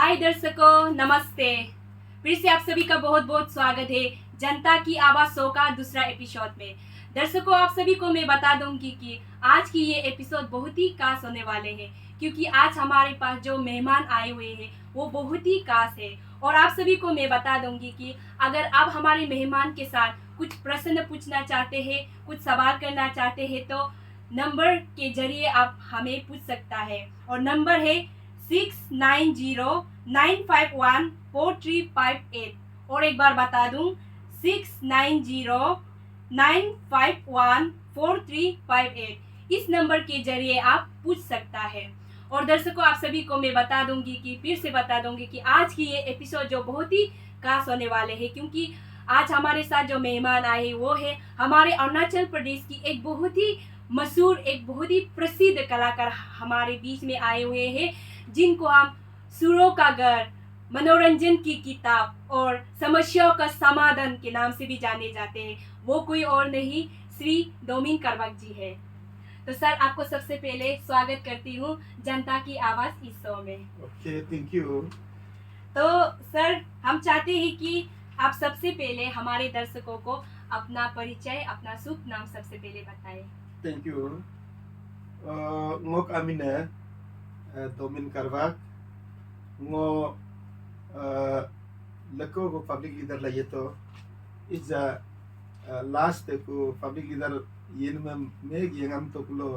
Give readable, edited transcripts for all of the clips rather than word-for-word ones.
हाय दर्शकों, नमस्ते। फिर से आप सभी का बहुत बहुत स्वागत है जनता की आवाज़ शो का दूसरा एपिसोड में। दर्शकों, आप सभी को मैं बता दूंगी कि आज की ये एपिसोड बहुत ही खास होने वाले हैं, क्योंकि आज हमारे पास जो मेहमान आए हुए हैं वो बहुत ही खास है। और आप सभी को मैं बता दूंगी कि अगर आप हमारे मेहमान के साथ कुछ प्रश्न पूछना चाहते हैं, कुछ सवाल करना चाहते हैं, तो नंबर के जरिए आप हमें पूछ सकता है। और नंबर है 6909514358। और एक बार बता दूं, 6909514358। इस नंबर के जरिए आप पूछ सकता है। और दर्शकों, आप सभी को मैं बता दूंगी कि फिर से बता दूंगी कि आज की ये एपिसोड जो बहुत ही खास होने वाले हैं, क्योंकि आज हमारे साथ जो मेहमान आए वो है हमारे अरुणाचल प्रदेश की एक बहुत ही मशहूर, एक बहुत ही प्रसिद्ध कलाकार हमारे बीच में आए हुए हैं, जिनको हम सुरों का घर, मनोरंजन की किताब और समस्याओं का समाधान के नाम से भी जाने जाते हैं। वो कोई और नहीं, श्री डोमिन करवाक जी है। तो सर, आपको सबसे पहले स्वागत करती हूँ जनता की आवाज़ इस शो में। Okay, thank you. तो सर, हम चाहते हैं कि आप सबसे पहले हमारे दर्शकों को अपना परिचय, अपना शुभ नाम सबसे पहले बताएं। Thank you. ngok amine domin karvak ngo leko ko public leader la yeto iza last ko public leader yen me yengam to kulo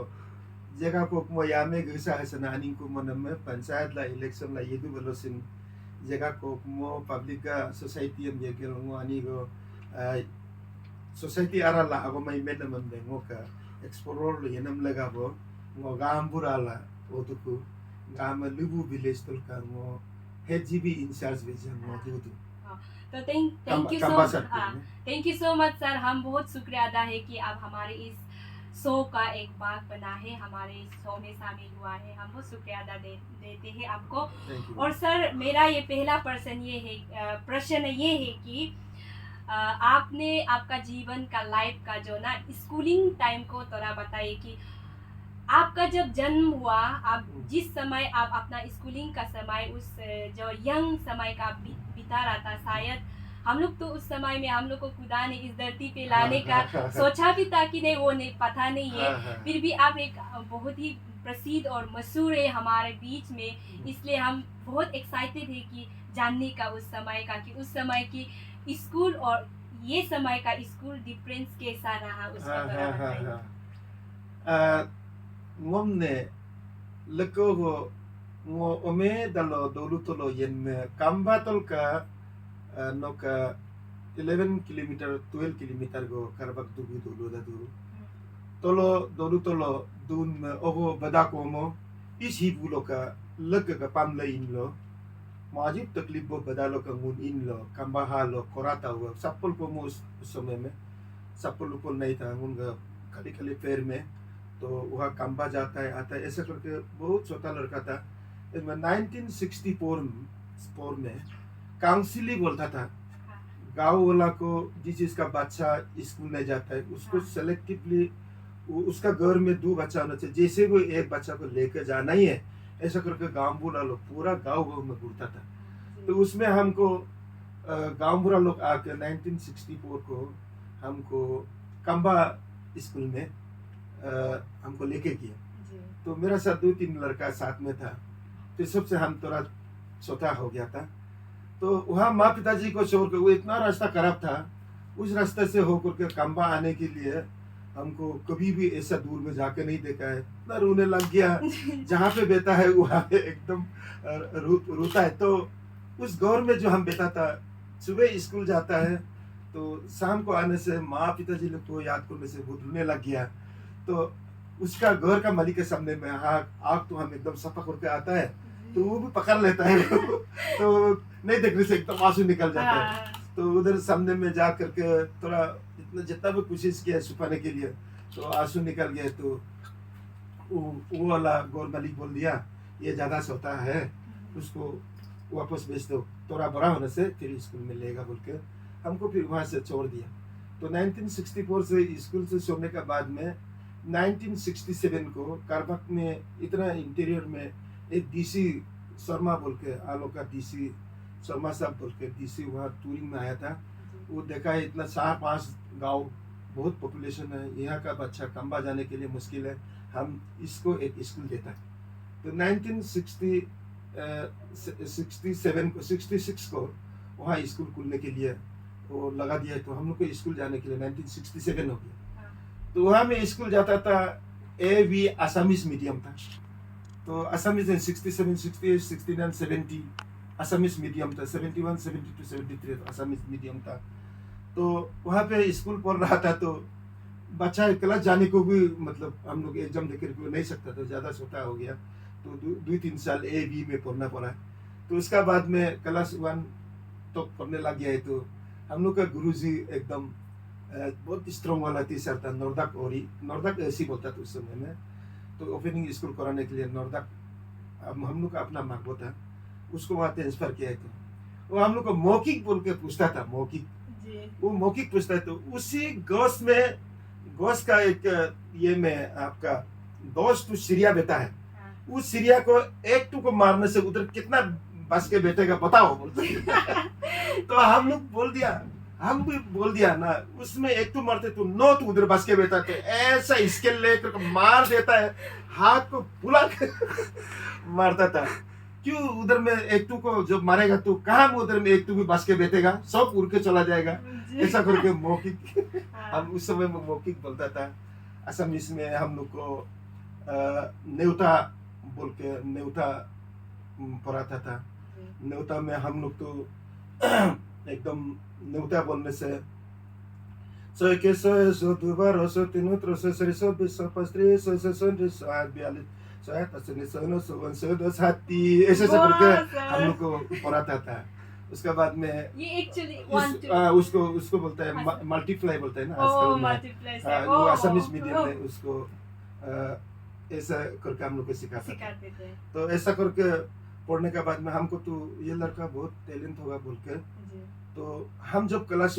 jega ko mo yame gisa hasana aning ko moname panchayat la election la yedu velosin jega ko mo public ka society am yegel ngo ani go society ara la ago mai medam de ngo ka explorer lo yenam legabo ngo gambura la otuku gam lubu village tul ka ngo headgb in charge vision ngo dudu। तो thank you so much sir. हम बहुत शुक्रिया अदा है कि आप हमारे इस शो का एक भाग बना है, हमारे इस शो में शामिल हुआ है। हम बहुत शुक्रिया अदा देते हैं आपको। और सर, मेरा ये पहला प्रश्न ये है कि आपने आपका जीवन का लाइफ का जो ना स्कूलिंग टाइम को थोड़ा बताइए कि आपका जब जन्म हुआ, आप जिस समय आप अपना स्कूलिंग का समय, उस जो यंग समय का बिता रहा था, शायद हम लोग तो उस समय में हम लोग को खुदा ने इस धरती पे लाने का सोचा भी था कि नहीं, वो नहीं पता नहीं है। फिर भी आप एक बहुत ही प्रसिद्ध और मशहूर है हमारे बीच में, इसलिए हम बहुत एक्साइटेड है कि जानने का उस समय का, कि उस समय की स्कूल और ये समय का स्कूल डिफरेंस कैसा रहा उसका थोड़ा बताइए। ngomne leko go ngo ome dalo dolutolo yen me kamba tol ka no ka 11 kilometer 12 kilometer go karbak dugu dulu da du tolo dolutolo dun me ogo badako mo is hibulo ka leg ka pamla in lo majib taklif bo badalo ka ngun in lo kamba halo korata wo sapul ko mo समय में sapul को नहीं था उनका खाली खाली पैर में, तो वहाँ कम्बा जाता है आता है ऐसा करके बहुत छोटा लड़का था। इसमें 1964 में काउंसिली बोलता था गाँव वाला को जिस जिसका बच्चा स्कूल नहीं जाता है उसको सेलेक्टिवली उसका घर में 2 बच्चा होना चाहिए, जैसे वो एक बच्चा को लेकर जाना ही है, ऐसा करके गाँव बुरा लोग पूरा गाँव में घूरता था। तो उसमें हमको गाँव बुरा लोग आकर 1964 को हमको कम्बा स्कूल में हमको लेके किया। तो मेरा साथ 2-3 लड़का साथ में था, तो सबसे हम थोड़ा छोटा हो गया था। तो वहाँ माँ पिताजी को छोड़ कर, वो इतना रास्ता खराब था, उस रास्ते से होकर के कम्बा आने के लिए हमको कभी भी ऐसा दूर में जाके नहीं देखा है। इतना रोने लग गया, जहाँ पे बैठा है वहाँ पे एकदम रोता है। तो उस गौर में जो हम बैठा था, सुबह स्कूल जाता है तो शाम को आने से माँ पिताजी लोग को याद करने से बहुत रोने लग गया। तो उसका घर का मालिक के सामने में आग तो हम एकदम सफा करके आता है, तो वो भी पकड़ लेता है तो नहीं देखने से एकदम आंसू निकल जाता है। तो उधर सामने में जा करके थोड़ा इतना जितना भी कोशिश किया छुपाने के लिए, तो आंसू निकल गए। तो वो वाला घर मालिक बोल दिया ये ज़्यादा छोटा है, उसको वापस भेज दो, थोड़ा बड़ा होने से फिर स्कूल में लेगा बोल के हमको फिर वहाँ से छोड़ दिया। तो 1964 से स्कूल से छोड़ने के बाद में 1967 को कारबाक में इतना इंटीरियर में एक डीसी शर्मा बोल के आलो का डीसी, शर्मा साहब बोल के डीसी वहाँ टूरिंग में आया था। वो देखा है इतना 4-5 गांव, बहुत पॉपुलेशन है, यहाँ का बच्चा कम्बा जाने के लिए मुश्किल है, हम इसको एक स्कूल देता है। तो 1966 को वहाँ स्कूल खुलने के लिए वो लगा दिया है। तो हम लोग को स्कूल जाने के लिए 1967 हो गया। तो वहाँ में स्कूल जाता था, AV आसामीज मीडियम था। तो आसामीज 67, 68, 69, 70 आसामीज मीडियम था, 71, 72, 73 आसामीज मीडियम था। तो वहाँ पे स्कूल पढ़ रहा था। तो बच्चा क्लास जाने को भी मतलब हम लोग एग्जाम देकर के नहीं सकता था, ज़्यादा छोटा हो गया। तो 2-3 साल AV में पढ़ना पड़ा। तो उसका बाद में क्लास 1 तो पढ़ने लग गया है। तो हम लोग का गुरुजी एकदम बहुत स्ट्रॉन्ग वाला टीचर था, नौरदक औरी, नौरदक ऐसी बोलता था उस समय में। तो ओपनिंग स्कूल कराने के लिए नौरदक हम लोग का अपना मार्गो था, उसको वहाँ ट्रांसफर किया है। तो वो हम लोग को मौखिक बोल के पूछता था, मौखिक, वो मौखिक पूछता है। तो उसी गोश का एक ये में आपका दोस्त तो सीरिया बेटा है, उस सीरिया को एक टू को मारने से उधर कितना बस के बैठेगा बताओ बोलते। तो हम लोग बोल दिया, हम भी बोल दिया ना, उसमें एक टू मारते तो 9 तो उधर बस के बैठा थे, ऐसा स्केल लेकर मार देता है, हाथ को फुला के मारता था। क्यों उधर में एक टू को जब मारेगा तो कहाँ उधर में एक टू भी बस के बैठेगा, सब उड़ के चला जाएगा, ऐसा करके मौखिक हम उस समय में मौखिक बोलता था। असमीज में हम लोग को न्योता बोल के न्योता पढ़ाता था। न्योता में हम लोग तो एकदम न्योता बोलने से 100 के 100, 100 2 100 3 3 100 20 50 100 ऐसे करके हम लोग को पढ़ाता था। उसके बाद में ये एक्चुअली उसको बोलता है मल्टीप्लाई बोलता है ना आजकल में। वो असमीज मीडियम में उसको ऐसा करके हम लोग को सिखाते थे। तो ऐसा करके पढ़ने के बाद में हमको तो ये लड़का बहुत टैलेंट होगा बोल के। तो हम जब क्लास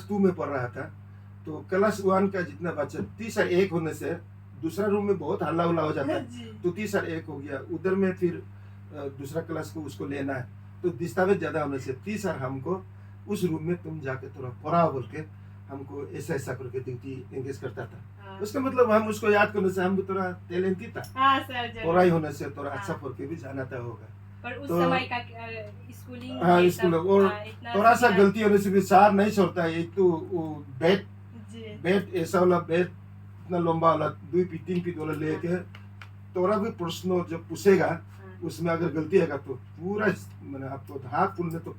2 में पढ़ रहा था, तो क्लास 1 का जितना बच्चा 30 और 1 होने से दूसरा रूम में बहुत हल्ला उल्ला हो जाता है। तो 30 और 1 हो गया, उधर में फिर दूसरा क्लास को उसको लेना है। तो दस्तावेज ज्यादा होने से 30 और हमको उस रूम में तुम जाके थोड़ा पढ़ाओ बोल के हमको ऐसा ऐसा करके ड्यूटी एंगेज करता था। उसका मतलब हम उसको याद करने से हम भी थोड़ा टैलेंट ही था, पढ़ाई होने से थोड़ा अच्छा पढ़ के भी जाना था होगा। पर उस समय का स्कूलिंग, हाँ स्कूल और थोड़ा सा गलती होने से भी सार नहीं छोड़ता है। एक तो वो बैट ऐसा वाला बैट इतना लंबा वाला 2 फीट 3 फीट वाला लेके थोड़ा भी प्रश्न जब पूछेगा उसमें अगर गलती है तो पूरा मैंने आपको हाथ पुल में तो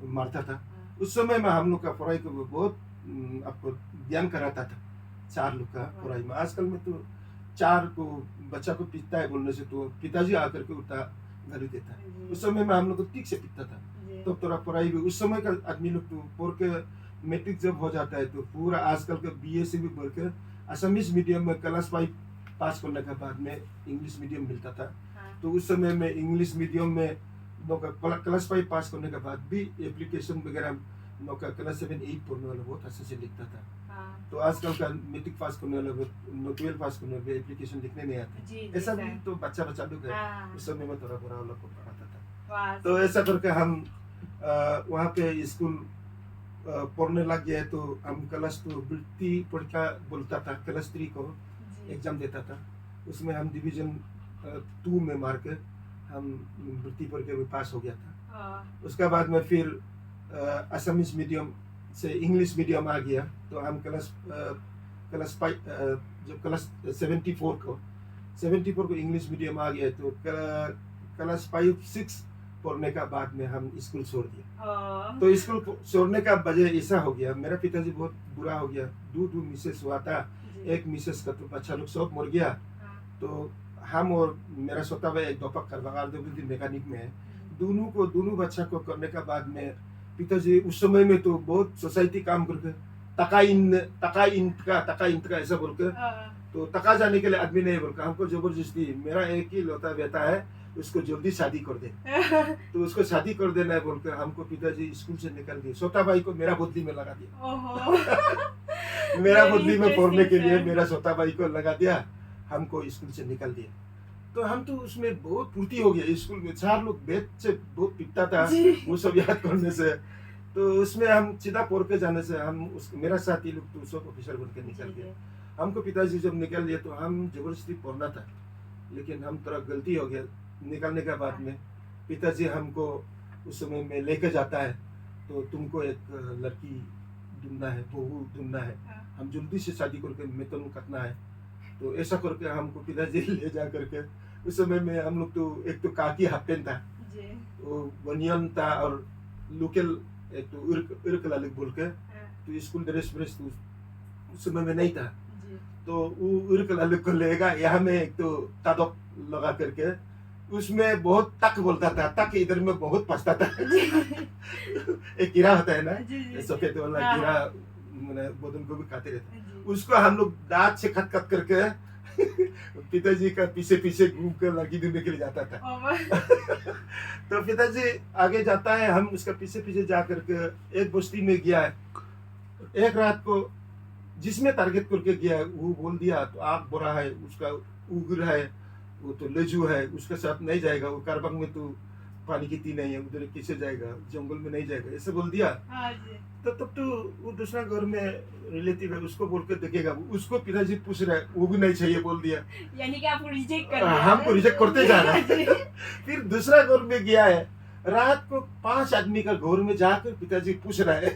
मारता था। उस समय में हम लोग का पढ़ाई को बहुत आपको ध्यान कराता था, 4 लोग का पढ़ाई में। आजकल में तो 4 को बच्चा को पीटता है बोलने से तो पिताजी आकर के उठा गाली देता है। उस समय में हम लोग को ठीक से पीटता था। तो थोड़ा पढ़ाई भी उस समय का आदमी लोग तो पढ़ के मैट्रिक जब हो जाता है तो पूरा आजकल का BA से भी पढ़ के असमीज मीडियम में क्लास 5 पास करने के बाद में इंग्लिश मीडियम मिलता था। तो उस समय में इंग्लिश मीडियम में क्लास 5 पास करने के बाद भी एप्लीकेशन वगैरह क्लास 7 8 पढ़ने वाला बहुत अच्छे से लिखता था। तो आजकल का मैट्रिक पास करने वाला 12 पास करने वाले एप्लीकेशन लिखने नहीं आते, ऐसा भी तो बच्चा लोग है। उस समय में थोड़ा बड़ा वाला को पढ़ाता था। तो ऐसा करके हम वहाँ पे स्कूल पढ़ने लग गए। तो हम क्लास 2 वृत्ति परीक्षा बोलता था, क्लास 3 को एग्जाम देता था। उसमें हम डिवीजन 2 में मार के हम वृत्ति परीक्षा में पास हो गया था। उसके बाद में फिर असमीज मीडियम से इंग्लिश मीडियम आ गया। तो हम क्लास 5 जब क्लास 74 को इंग्लिश मीडियम आ गया। तो क्लास 5-6 पढ़ने का बाद में हम स्कूल छोड़ दिया। तो स्कूल छोड़ने का वजह ऐसा हो गया, मेरा पिताजी बहुत बुरा हो गया। 2 मिसेस हुआ था, एक मिसेस का तो बच्चा लोग सब मर गया। तो हम और मेरा छोटा भाई एक दोपक करवागार देवती मैकेनिक में है, दोनों बच्चा को करने का बाद में पिताजी उस समय में तो बहुत सोसाइटी काम करके तका इंट का ऐसा बोल के, तो तका जाने के लिए आदमी नहीं बोल, हमको जबरदस्ती मेरा एक ही लौता बेटा है उसको जल्दी शादी कर दे। तो उसको शादी कर देना है बोलकर हमको पिताजी स्कूल से निकाल दिए। छोटा भाई को मेरा बुद्धि में लगा दिया। मेरा बुद्धि में पढ़ने के लिए मेरा छोटा भाई को लगा दिया, हमको स्कूल से निकाल दिया। तो हम तो उसमें बहुत फुर्ती हो गया। स्कूल में 4 लोग बेंच से बहुत पिटता था जी। वो सब याद करने से। तो उसमें हम सीधा पढ़ के जाने से हम उस मेरा साथी लोग तो सब ऑफिसर बन के निकल जी, गए। हमको पिताजी जब निकल लिए तो हम जबरदस्ती पढ़ना था, लेकिन हम थोड़ा गलती हो गया। निकलने के बाद में पिताजी हमको उस समय में लेके जाता है, तो तुमको एक लड़की ढूंढना है, बहू ढूंढना है, हाँ। हम जल्दी से शादी करके वेतन काटना है। तो ऐसा करके हमको पिताजी ले जा करके, उस समय में हम लोग तो एक तो काकी हाफ पेंट था, जी। वो बनियान था, और लोकल एक तो उर्क लालिक बोल के, हाँ। तो स्कूल ड्रेस व्रेस तो उस समय में नहीं था। जी। तो वो उर्क लालिक को लेगा, यहाँ में एक तो तादक लगा करके, उसमें बहुत तक बोलता था, तक इधर में बहुत फंसता था। एक कीड़ा होता है ना, जी, जी। सफेद वाला हाँ, कीड़ा, हाँ। मैंने बदन को भी खाते रहता है। जी। उसको हम लोग दांत से खत खत करके पिताजी का पीछे पीछे घूम कर लड़की ढूंढने के लिए जाता था। तो पिताजी आगे जाता है, हम उसका पीछे पीछे जा करके एक बस्ती में गया है। एक रात को जिसमें टारगेट करके गया है, वो बोल दिया तो आग बुरा है, उसका उग्र है, वो तो लेजू है, उसके साथ नहीं जाएगा, वो कारबांग में तो पानी की ती नहीं है, उधर कैसे जाएगा, जंगल में नहीं जाएगा, ऐसे बोल दिया। हाँ जी। तो तब तो वो दूसरा घर में रिलेटिव है, उसको बोल के देखेगा, उसको पिताजी पूछ रहा है, वो भी नहीं चाहिए बोल दिया। यानी कि आपको रिजेक्ट कर दिया। हमको रिजेक्ट करते जा रहा जी। है। फिर दूसरा घर में गया है, रात को 5 आदमी का घर में जाकर पिताजी पूछ रहा है,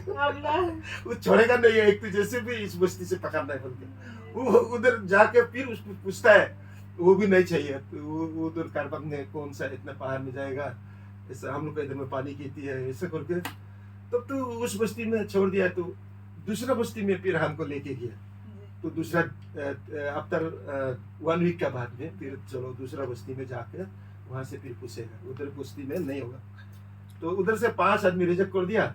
वो छोड़ेगा नहीं है, एक तो जैसे भी इस बस्ती से पकड़ना है बोल के। वो उधर जाके फिर उसको पूछता है, वो भी नहीं चाहिए। तो वो उधर कारबांग में कौन सा इतना पहाड़ में जाएगा, ऐसा हम लोग का इधर में पानी कीती है, ऐसा करके तब तो उस बस्ती में छोड़ दिया। तो दूसरा बस्ती में फिर हमको लेके गया। तो दूसरा आफ्टर 1 वीक का बाद में फिर चलो दूसरा बस्ती में जाके वहां से फिर पूछेगा, उधर बस्ती में नहीं होगा। तो उधर से 5 आदमी रिजेक्ट कर दिया।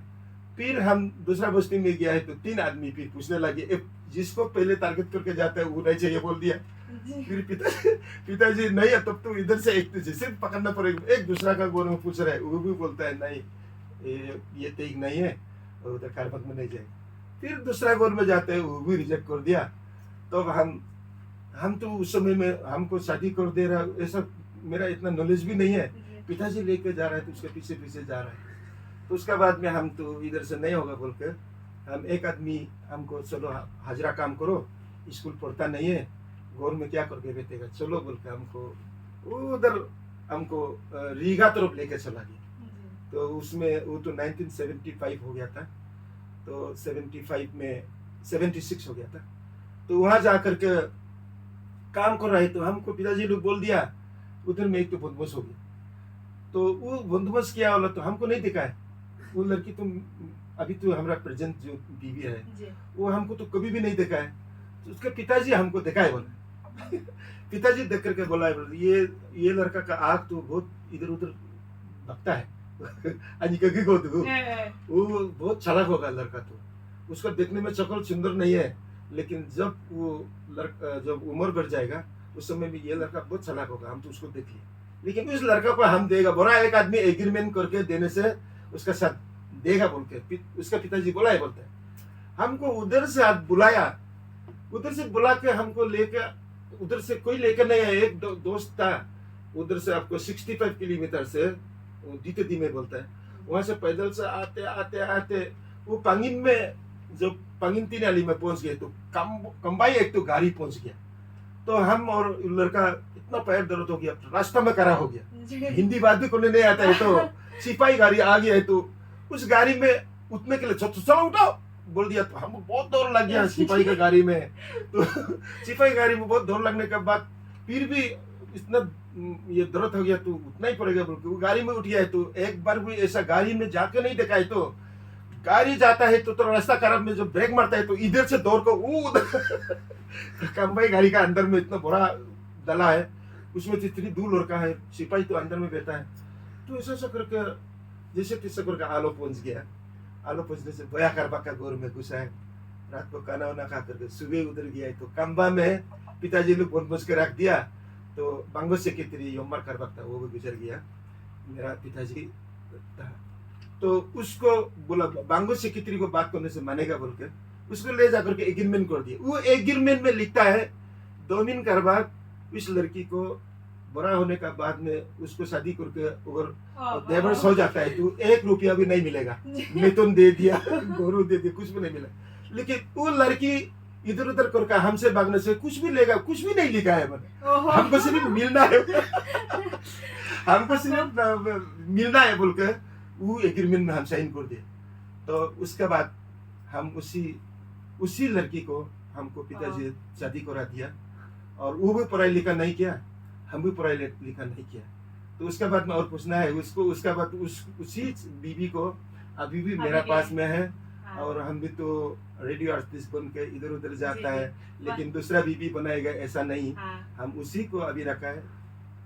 फिर हम दूसरा बस्ती में गया है, तो 3 आदमी फिर पूछने लगे, जिसको पहले टारगेट करके जाता है वो नहीं चाहिए बोल दिया। फिर पिताजी नहीं है, तब तो इधर से एक जैसे पकड़ना पड़ेगा। एक दूसरा का गोर में पूछ रहा है, वो भी बोलता है नहीं ये तेग नहीं है, और उधर कारबांग में नहीं जाएगा। फिर दूसरा गोर में जाते हैं, वो भी रिजेक्ट कर दिया। तो हम तो उस समय में हमको शादी कर दे रहा, ऐसा मेरा इतना नॉलेज भी नहीं है। पिताजी लेके जा रहा है तो उसके पीछे पीछे जा रहा है। तो उसके बाद में हम तो इधर से नहीं होगा बोल के, हम एक आदमी हमको चलो हाजरा काम करो, स्कूल पढ़ता नहीं है, घर में क्या करके बेटेगा, चलो बोल के हमको उधर हमको रीगा तरफ लेके चला गया। तो उसमें वो तो 1975 हो गया था, तो 75 में 76 हो गया था। तो वहां जा करके काम कर रहे, तो हमको पिताजी लोग बोल दिया उधर में एक तो बंदोबस्त हो गया। तो वो बंदोबस्त किया वाला तो हमको नहीं दिखा है। वो लड़की तुम अभी तो हमारा प्रेजेंट जो बीवी है, वो हमको तो कभी भी नहीं देखा है। तो उसके पिताजी हमको देखा है बोला। पिताजी देख करके बोला है, बोला ये लड़का का आँख तो बहुत इधर उधर भगता है। वो बहुत चालाक होगा लड़का, तो उसका देखने में शक्ल सुंदर नहीं है, लेकिन जब वो जब उम्र बढ़ जाएगा उस समय में ये लड़का बहुत चालाक होगा, हम तो उसको देख लिए। लेकिन उस लड़का को हम देगा, बड़ा एक आदमी एग्रीमेंट करके देने से उसका साथ देगा बोल के उसका पिताजी बोला है, बोलता है हमको उधर से हाथ बुलाया, उधर से बुला के हमको लेके, उधर से कोई लेकर नहीं है, एक दोस्त था उधर से आपको 65 किलोमीटर से दीते में बोलता है, वहां से पैदल से आते आते आते वो पांगिन में, जब पांगिन 3 नाली में पहुंच गए तो कंबाई एक तो गाड़ी पहुंच गया। तो हम और लड़का इतना पैर दर्द हो गया, रास्ता में खड़ा हो गया, हिंदी बात भी करने नहीं आता है। तो सिपाही गाड़ी आ गया है, तो उस गाड़ी में उठने के लिए चलो उठाओ बोल दिया। तो हमको बहुत दौड़ लग गया सिपाही की गाड़ी में। तो सिपाही गाड़ी में बहुत दौड़ लगने के बाद फिर भी इतना ये दर्द हो गया, तो उठना ही पड़ेगा बोल के वो गाड़ी में उठ गया है। तो एक बार भी ऐसा गाड़ी में जाके नहीं देखा है। तो गाड़ी जाता है तो रास्ता खराब में जो ब्रेक मारता है, तो इधर से दौड़ को कंबाई गाड़ी का अंदर में इतना बड़ा डला है, उसमें इतनी दूर लड़का है, सिपाही तो अंदर में बैठा है। तो ऐसा करके जैसे तैसे करके आलो पहुंच गया। आलो पहुंचने से बया कारबांग का गोर में घुसा है। रात को खाना वाना खा करके सुबह उधर गया है। तो कंबा में पिताजी लोग बंद के रख दिया। तो बांगो सेक्रेटरी योमर कारबांग था, वो भी गुजर गया, मेरा पिताजी था। तो उसको बोला बांगो सेक्रेटरी को बात करने से मानेगा बोल के उसको ले जाकर के एग्रीमेंट कर दिया। वो एग्रीमेंट में लिखता है दोमिन कारबांग उस लड़की को बड़ा होने का बाद में उसको शादी करके अगर ओ, डाइवर्स हो जाता है तो 1 रुपया भी नहीं मिलेगा। मिथुन दे दिया, गोरू दे दिया, कुछ भी नहीं मिला। लेकिन वो लड़की इधर उधर करके हमसे भागने से कुछ भी लेगा, कुछ भी नहीं लिखा है मैंने। ओहो। हमको सिर्फ मिलना है, हमको सिर्फ मिलना है बोल के वो एग्रीमेंट में हम साइन कर दिए। तो उसके बाद हम उसी लड़की को हमको पिताजी ने शादी करा दिया, और वो भी पढ़ाई लिखा नहीं किया, हम भी पढ़ाई लिखा नहीं किया। तो उसके बाद में और पूछना है उसको, उसके बाद उसी बीबी को अभी भी मेरा पास में है, हाँ। और हम भी तो रेडियो आर्टिस्ट बन के इधर उधर जाता जी, है, लेकिन दूसरा बीबी बनाएगा ऐसा नहीं। हाँ। हम उसी को अभी रखा है।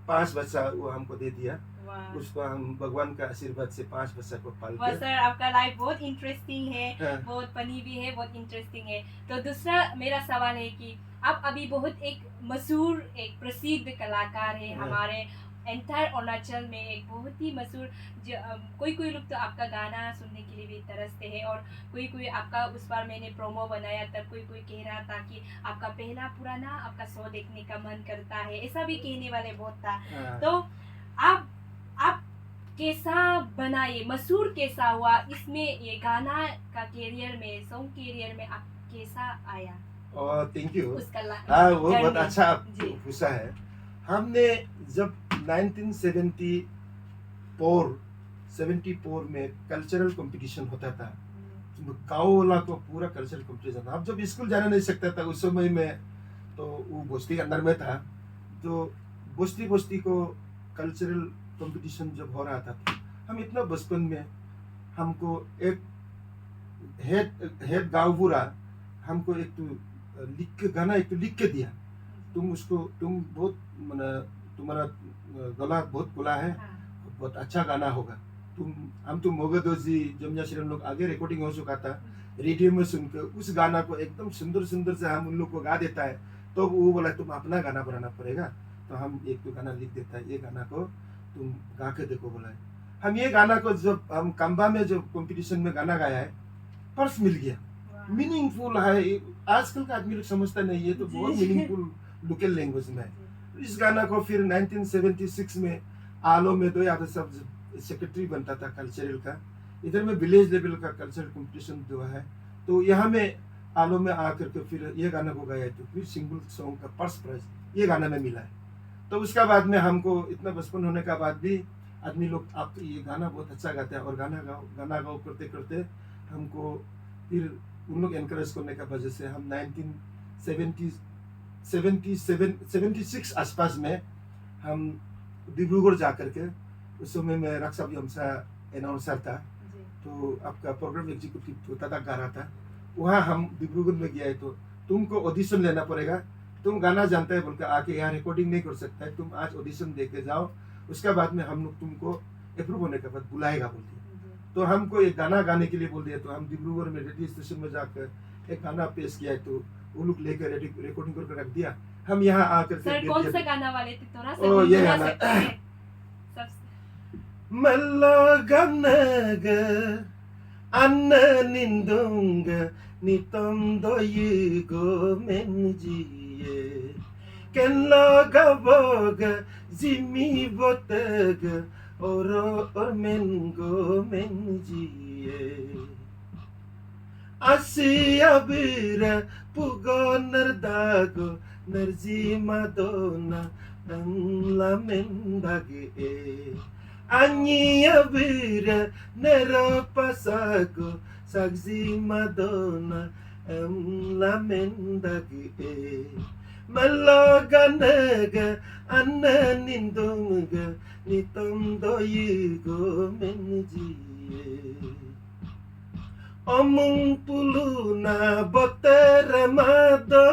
5 बच्चा वो हमको दे दिया, वाह। उसको हम भगवान का आशीर्वाद से 5 बच्चा को पाल वाह के। सर, आपका लाइफ बहुत इंटरेस्टिंग है, हाँ। बहुत फनी भी है, बहुत इंटरेस्टिंग है। तो दूसरा मेरा सवाल है कि आप अभी बहुत एक मशहूर, एक प्रसिद्ध कलाकार है हाँ। हमारे एंटायर अरुणाचल में, एक बहुत ही मशहूर। कोई लोग तो आपका गाना सुनने के लिए भी तरसते हैं, और कोई आपका, उस बार मैंने प्रोमो बनाया तब कोई कह रहा था कि आपका पहला पुराना आपका शो देखने का मन करता है, ऐसा भी कहने वाले बहुत था। हाँ। तो आप कैसा बना, ये मशहूर कैसा हुआ, इसमें ये गाना का कैरियर में, सॉन्ग कैरियर में आप कैसा आया? और थैंक यू। उसका हाँ, वो बहुत journey। अच्छा जी। पूछा है। हमने जब 1974 में कल्चरल कंपटीशन होता था, गाँव वाला को पूरा कल्चरल कंपटीशन। अब जब स्कूल जाना नहीं सकता था उस समय में, तो वो बस्ती के अंदर में था, तो बस्ती को कल्चरल कंपटीशन जब हो रहा था, हम इतना बचपन में, हमको एक हेड गाँव पूरा हमको एक तो लिख के गाना एक तो लिख के दिया, तुम बहुत तुम्हारा गला बहुत खुला है, हाँ। बहुत अच्छा गाना होगा। हम तो मोगदो जी, जमजा श्री, हम लोग आगे रिकॉर्डिंग हो चुका था, रेडियो में सुनकर उस गाना को एकदम सुंदर से हम उन लोग को गा देता है। तो वो बोला तुम अपना गाना बनाना पड़ेगा, तो हम एक तो गाना लिख देता है, ये गाना को तुम गा के देखो बोला है। हम ये गाना को जब हम कंबा में जब कंपटीशन में गाना गाया है, पर्स मिल गया। मीनिंगफुल है, आजकल का आदमी लोग समझता नहीं है, तो बहुत मीनिंगफुल लोकल लैंग्वेज में है। इस गाना को फिर 1976 में आलो में 2 यादव सब सेक्रेटरी बनता था कल्चरल का, इधर में विलेज लेवल का कल्चरल कंपटीशन जो है, तो यहाँ में आलो में आकर के फिर ये गाना को गाया, तो फिर सिंगल सॉन्ग का फर्स्ट प्राइज ये गाना में मिला है। तो उसका बाद में हमको इतना बचपन होने का बाद भी आदमी लोग आप ये गाना बहुत अच्छा गाते हैं, और गाना गाओ करते करते हमको फिर उन लोग एनकरेज करने का वजह से हम 1976 आसपास में हम डिब्रूगढ़ जा करके, उस समय में रक्षा व्यमसा अनाउंसर था, तो आपका प्रोग्राम एग्जीक्यूटिव तो तथा गा रहा था, वहाँ हम डिब्रूगढ़ में गया है, तो तुमको ऑडिशन लेना पड़ेगा, तुम गाना जानता है बोल के आके यहाँ रिकॉर्डिंग नहीं कर सकता है, तुम आज ऑडिशन दे के जाओ, उसके बाद में हम लोग तुमको अप्रूव होने के बाद बुलाएगा बोल दिया। तो हमको एक गाना गाने के लिए बोल दिया, तो हम डिब्रूगढ़ में रेडियो स्टेशन में जाकर एक गाना पेश किया है, तो वो लोग लेकर रिकॉर्डिंग करके रख दिया। हम यहाँ आकर सर कौन सा गाना वाले थे, थोड़ा सा ये गुनगुना गाना सकते हैं? मल्लो गन्नग अन्न निंदुंग नितम दोयिगो मेनजिए केल्लो गबोग जिमी बोतग और मेनगो मेनजिए Asia bira pugo nerdago nerji madonna dan la mendagi Anya bira nero pasago sagzi madonna la mendagi Malaga nega anna nindunga nitom doyigo menjiye Omong pulu na botere mado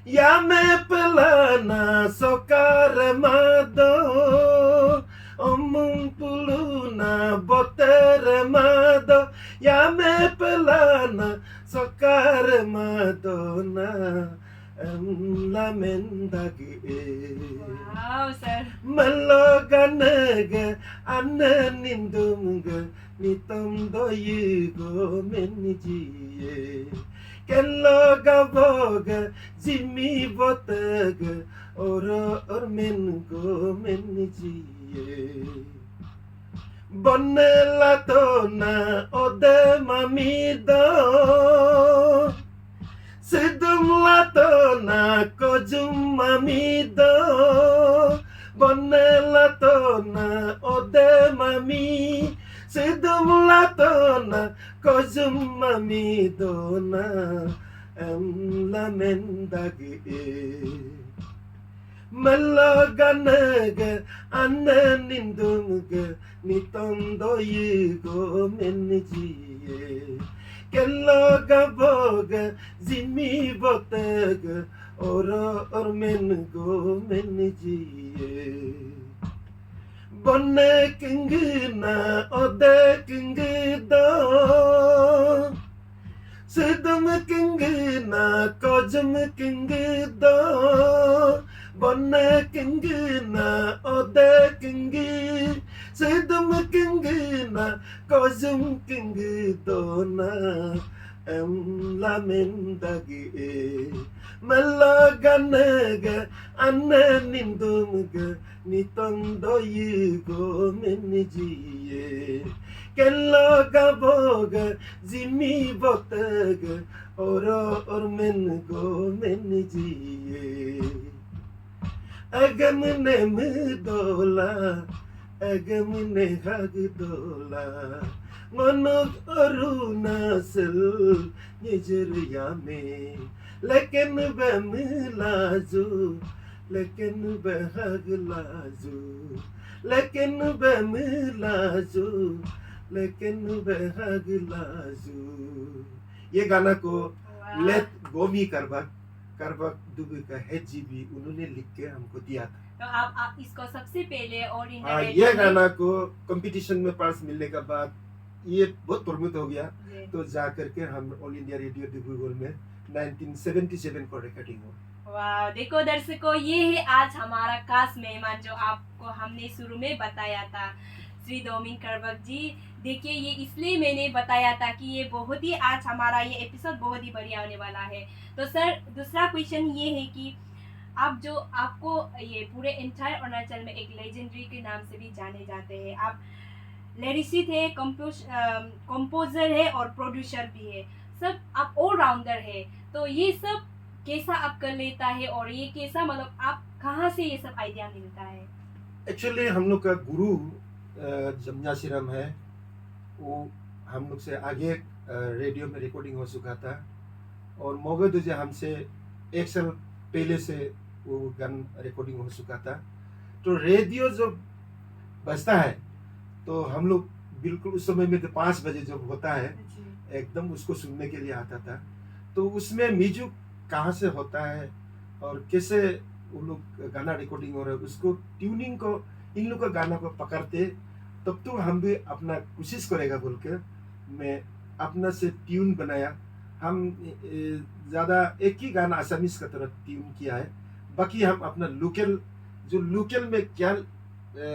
Yame pelana sokare mado Omong pulu na botere mado Yame pelana sokare madonna la mendagi Wow, sir. Maloganega anna nindunga nitam doyigo menjiye Kello gaboga Jimmy botaga or men go men jiye Bonella tona ode mamido Sidum latona kojum mamido Bonella tona ode mami Sidum latona kojum mamido na la mendagi Malaganaga ananindunga nitondo yigo menjiye Kelloga boga zimi botaga or mengo menjiye Bonne kingina ode kingida Sidum kingina kojum kingida Bonne kingina ode kingi Sidum kingina kojum kingidona la mendagi Malaganaga ananindunga nitondo yigo menjiye Kelloga boga zimi botaga or mengo menjiye Agamne mudola agamne hagdola Monog aruna sil nijriya me lekin bamlazu lekin bahaglazu lekin bamlazu लेकिन बहगलाजू ये गाना को वाह। Late Gomi करबक Dubey का है GB उन्होंने लिख के हमको दिया था तो आप इसको सबसे पहले ऑल इंडिया हाँ रेडियो ये में- गाना को कंपटीशन में प्राइज मिलने के बाद ये बहुत प्रमोट हो गया जी। तो जा करके हम ऑल इंडिया रेडियो डिब्रूगढ़ में 1977 को रिकॉर्डिंग हुआ वाह, देखो दर्शकों, ये है आज हमारा खास मेहमान जो आपको हमने शुरू में बताया था, श्री डोमिन करबक जी। देखिए, ये इसलिए मैंने बताया था कि ये बहुत ही आज हमारा ये एपिसोड बहुत ही बढ़िया होने वाला है। तो सर, दूसरा क्वेश्चन ये है कि आप जो आपको ये पूरे एंटायर अरुणाचल में एक लेजेंडरी के नाम से भी जाने जाते हैं। आप लिरिसिस्ट है, कंपोजर है और प्रोड्यूसर भी है, सब आप ऑलराउंडर है। तो ये सब कैसा आप कर लेता है और ये कैसा, मतलब आप कहाँ से ये सब आइडिया मिलता है? एक्चुअली हम लोग का गुरु जमनासिरम है, वो हम लोग से आगे रेडियो में रिकॉर्डिंग हो चुका था और मोगद जो हमसे 1 साल पहले से वो गान रिकॉर्डिंग हो चुका था। तो रेडियो जब बजता है तो हम लोग बिल्कुल उस समय में तो 5 बजे जब होता है एकदम उसको सुनने के लिए आता था। तो उसमें म्यूजिक कहाँ से होता है और कैसे वो लोग गाना रिकॉर्डिंग हो रहा है, उसको ट्यूनिंग को इन लोग का गाना को पकड़ते, तब तो हम भी अपना कोशिश करेगा बोल के मैं अपना से ट्यून बनाया। हम ज़्यादा एक ही गाना असमीज का तरह ट्यून किया है, बाकी हम अपना लोकल में क्या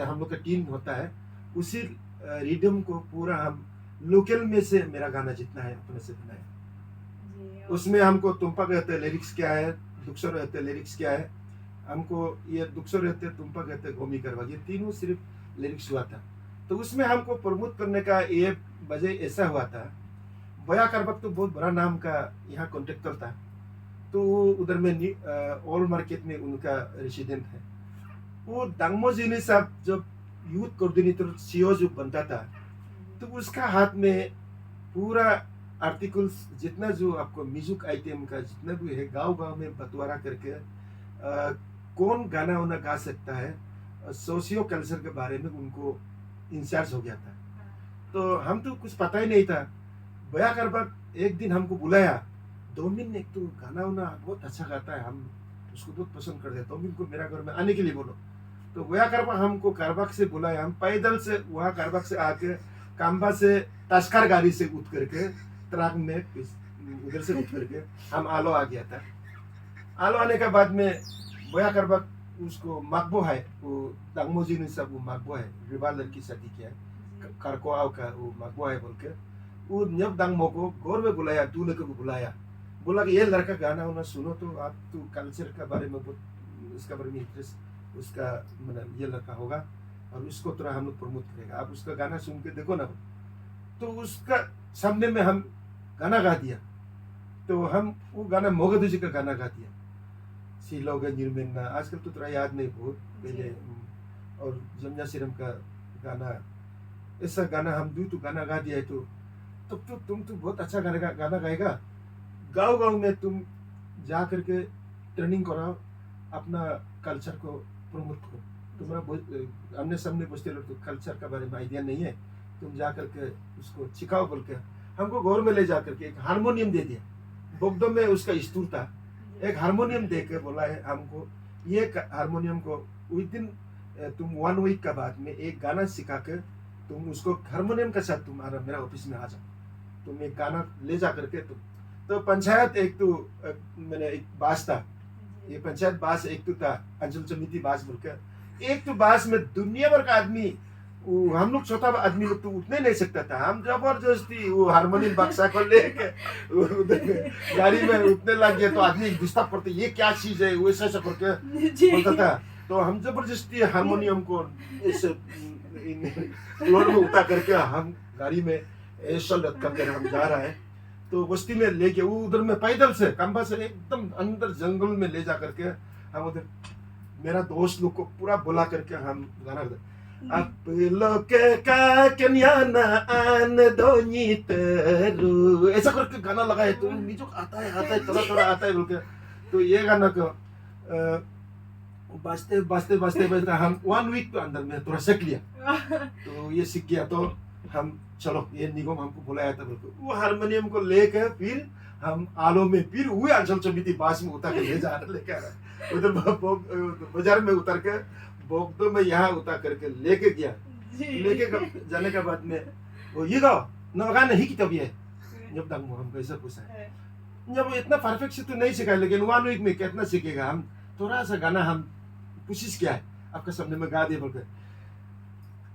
हम लोग का ट्यून होता है उसी रिदम को पूरा हम लोकल में से मेरा गाना जितना है अपने से बनाया। उसमें हमको तुम्पा कहते लिरिक्स क्या है, दुक्सो रहते लिरिक्स क्या है, हमको ये दुक्सो रहते तुम्पा कहते गोमी करवा, ये तीनों सिर्फ लिरिक्स हुआ था। तो उसमें हमको प्रमोट करने का ये वजह ऐसा हुआ था, बया करबक तो बहुत बड़ा नाम का यहाँ कॉन्ट्रैक्टर था, तो उधर में ऑल मार्केट में उनका रेसिडेंट है। वो दांगमो जिनी साहब जब यूथ कोऑर्डिनेटर सीओ जो बनता था, तो उसका हाथ में पूरा आर्टिकल्स जितना जो आपको म्यूजिक आइटम का जितना भी है गांव में बंटवारा करके कौन गाना उन्हें गा सकता है, सोशियो कल्चर के बारे में उनको इंचार्ज हो गया था। तो हम तो कुछ पता ही नहीं था। बया करबक एक दिन हमको बुलाया, डोमिन एक तो गाना उना बहुत अच्छा गाता है, हम उसको बहुत पसंद करते हैं, डोमिन को मेरा घर में आने के लिए बोलो। तो बया करबक हमको कारबाग से बुलाया, हम पैदल से वहाँ कारबाग से आके काम्बा से तस्कर गाड़ी से उठ करके ट्रक में उधर से उठ करके हम आलो आ गया था। आलो आने के बाद में बया करबक उसको मकबो है, वो दांगमोजी ने सब वो मकबो है, रिवा लड़की शादी किया है कारको आओ का वो मकबो है बोल के वो जब दांगमो को गोर में बुलाया, दूल्हे को बुलाया, बोला कि ये लड़का गाना वाना सुनो तो आप तो कल्चर के बारे में बहुत इसका बारे में इंटरेस्ट उसका मतलब ये लड़का होगा और उसको थोड़ा हम लोग प्रमोट करेगा, आप उसका गाना सुन के देखो ना। तो उसका सामने में हम गाना गा दिया, तो हम वो गाना मोगदू जी का गाना गा दिया, सिलोगा निर्मेना, आजकल तो थोड़ा याद नहीं बहुत पहले, और जमुना सिरम का गाना, ऐसा गाना हम दू तो गाना गा दिया है। तो तब तो तुम तो बहुत अच्छा गाना गाएगा, गाँव गाँव में तुम जा करके ट्रेनिंग कराओ, अपना कल्चर को प्रमोट करो। तुम्हारा आमने सामने बसते लोग तो कल्चर के बारे में आइडिया नहीं है, तुम जा करके उसको सिखाओ बोल के हमको घर में ले जा करके एक हारमोनियम दे दिया। बोगदो में उसका स्टूर था, एक हारमोनियम दे के बोला है हमको, ये हारमोनियम को विद इन तुम 1 वीक का बाद में एक गाना सिखा के तुम उसको हारमोनियम के साथ तुम मेरा ऑफिस में आ जाओ, तुम एक गाना ले जा करके तुम। तो पंचायत एक तो मैंने एक बास था, ये पंचायत बास एक तो था अंचल समिति बास बोल के, एक तो बास में दुनिया भर का आदमी, हम लोग छोटा आदमी लोग तो उठने नहीं सकता था, हम जबरदस्ती वो हारमोनियम बक्सा को लेके गाड़ी में उठने लग गए। तो आदमी डिस्टर्ब करते, ये क्या चीज है वैसा ऐसा करके बोलता था। तो हम जबरदस्ती हारमोनियम को इस फ्लोर में उतार करके हम गाड़ी में ऐसा लटका कर हम जा रहा है। तो बस्ती में लेके वो उधर में पैदल से खंबा से एकदम अंदर जंगल में ले जा करके हम उधर मेरा दोस्त लोग को पूरा बुला करके हम गाना आप लोग का कन्याना आन दोनी तेरू ऐसा करके गाना लगा है। तो मुझे आता है थोड़ा थोड़ा आता है बोल के। तो ये गाना को बजते बजते बजते बजते हम 1 वीक के अंदर में थोड़ा सीख लिया। तो ये सीख गया तो हम चलो ये निगम हमको बुलाया था बोलते, वो हारमोनियम को लेकर फिर हम आलो में फिर वो अंचल समिति बास में उतार के ले जा रहे लेकर उधर बाजार में उतर के बोगदो में यहाँ उतार करके लेके गया। लेके जाने के बाद में वो ये गाओ न गाना ही किताब है जब तक हमको ऐसा पूछा है। जब इतना परफेक्ट से तो नहीं सीखा, लेकिन 1 वीक में कितना सीखेगा। हम थोड़ा सा गाना हम कोशिश किया है, आपके सामने में गा दिया बोल के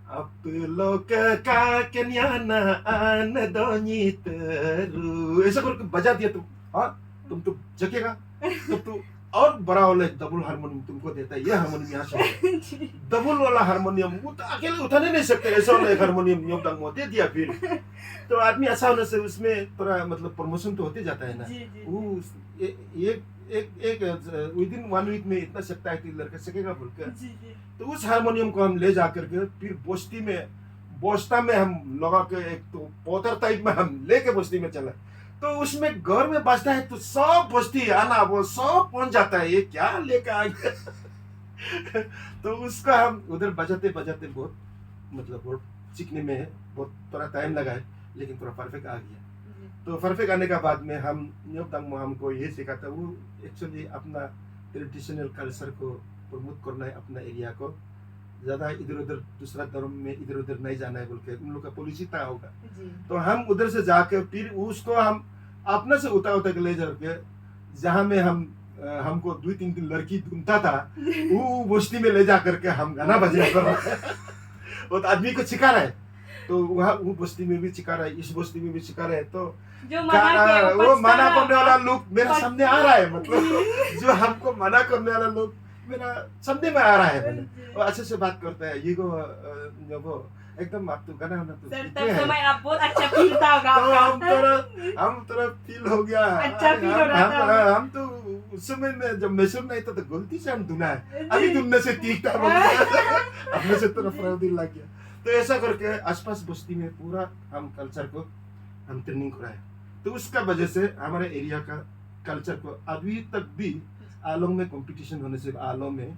आप लोग का कन्याना आन दोनी तेरू ऐसा करके बजा दिया। तुम हाँ तुम तो जगेगा तो और बड़ा वाला डबल हारमोनियम तुमको देता है। ये हारमोनियम यहाँ से डबल वाला हारमोनियम वो तो अकेले उठाने नहीं सकते, ऐसा वाला एक हारमोनियम योगदान दे दिया। फिर तो आदमी अच्छा होने से उसमें थोड़ा मतलब प्रमोशन तो होते जाता है ना। वो एक विद इन 1 वीक में इतना सकता है कि लड़का सकेगा बोल के। तो उस हारमोनियम को हम ले जा करके फिर बोस्ता में हम लगा के एक तो पोतर टाइप में हम लेके बस्ती में चला। तो उसमें घर में बजता है तो सब बस्ती आना वो सब पहुंच जाता है, ये क्या लेकर आ गया। तो उसका हम उधर बजाते बजाते बहुत मतलब बहुत सीखने में बहुत थोड़ा टाइम लगा है, लेकिन थोड़ा परफेक्ट आ गया। तो परफेक्ट आने के बाद में हम हमको ये सीखा था वो एक्चुअली अपना ट्रेडिशनल कल्चर को प्रमोट करना है, अपना एरिया को ज्यादा इधर उधर दूसरा धर्म में इधर उधर नहीं जाना है बोल के उन लोग का पॉलिसी था होगा। तो हम उधर से जाके फिर उसको हम अपने से उतार के ले जाके जहाँ में हमको 2-3 दिन लड़की ढूंढता था वो बस्ती में ले जा करके हम गाना बजना कर रहे हैं। वो आदमी को सिखा रहा है, तो वहाँ वो बस्ती में भी सिखा रहा है, इस बस्ती में भी सिखा रहा है। तो वो मना करने वाला लोग मेरे सामने आ रहा है, मतलब जो हमको मना करने वाला लोग मेरा सामने में आ रहा है। वो अच्छे से बात करता है, ये को वो एकदम आप तो गाना होना तो तब समय आप बहुत अच्छा फील था होगा। तो हम थोड़ा फील हो गया, अच्छा फील हो रहा था। हम तो उस समय में जब मैसूर नहीं था तो गलती से हम धुना है, अभी धुनने से ठीक था अपने से थोड़ा फ्राउडी लग गया। तो ऐसा करके आसपास बस्ती में पूरा हम कल्चर को हम ट्रेनिंग कराए। तो उसका वजह से हमारे एरिया का कल्चर को अभी तक भी आलोंग में कंपटीशन होने से आलोंग में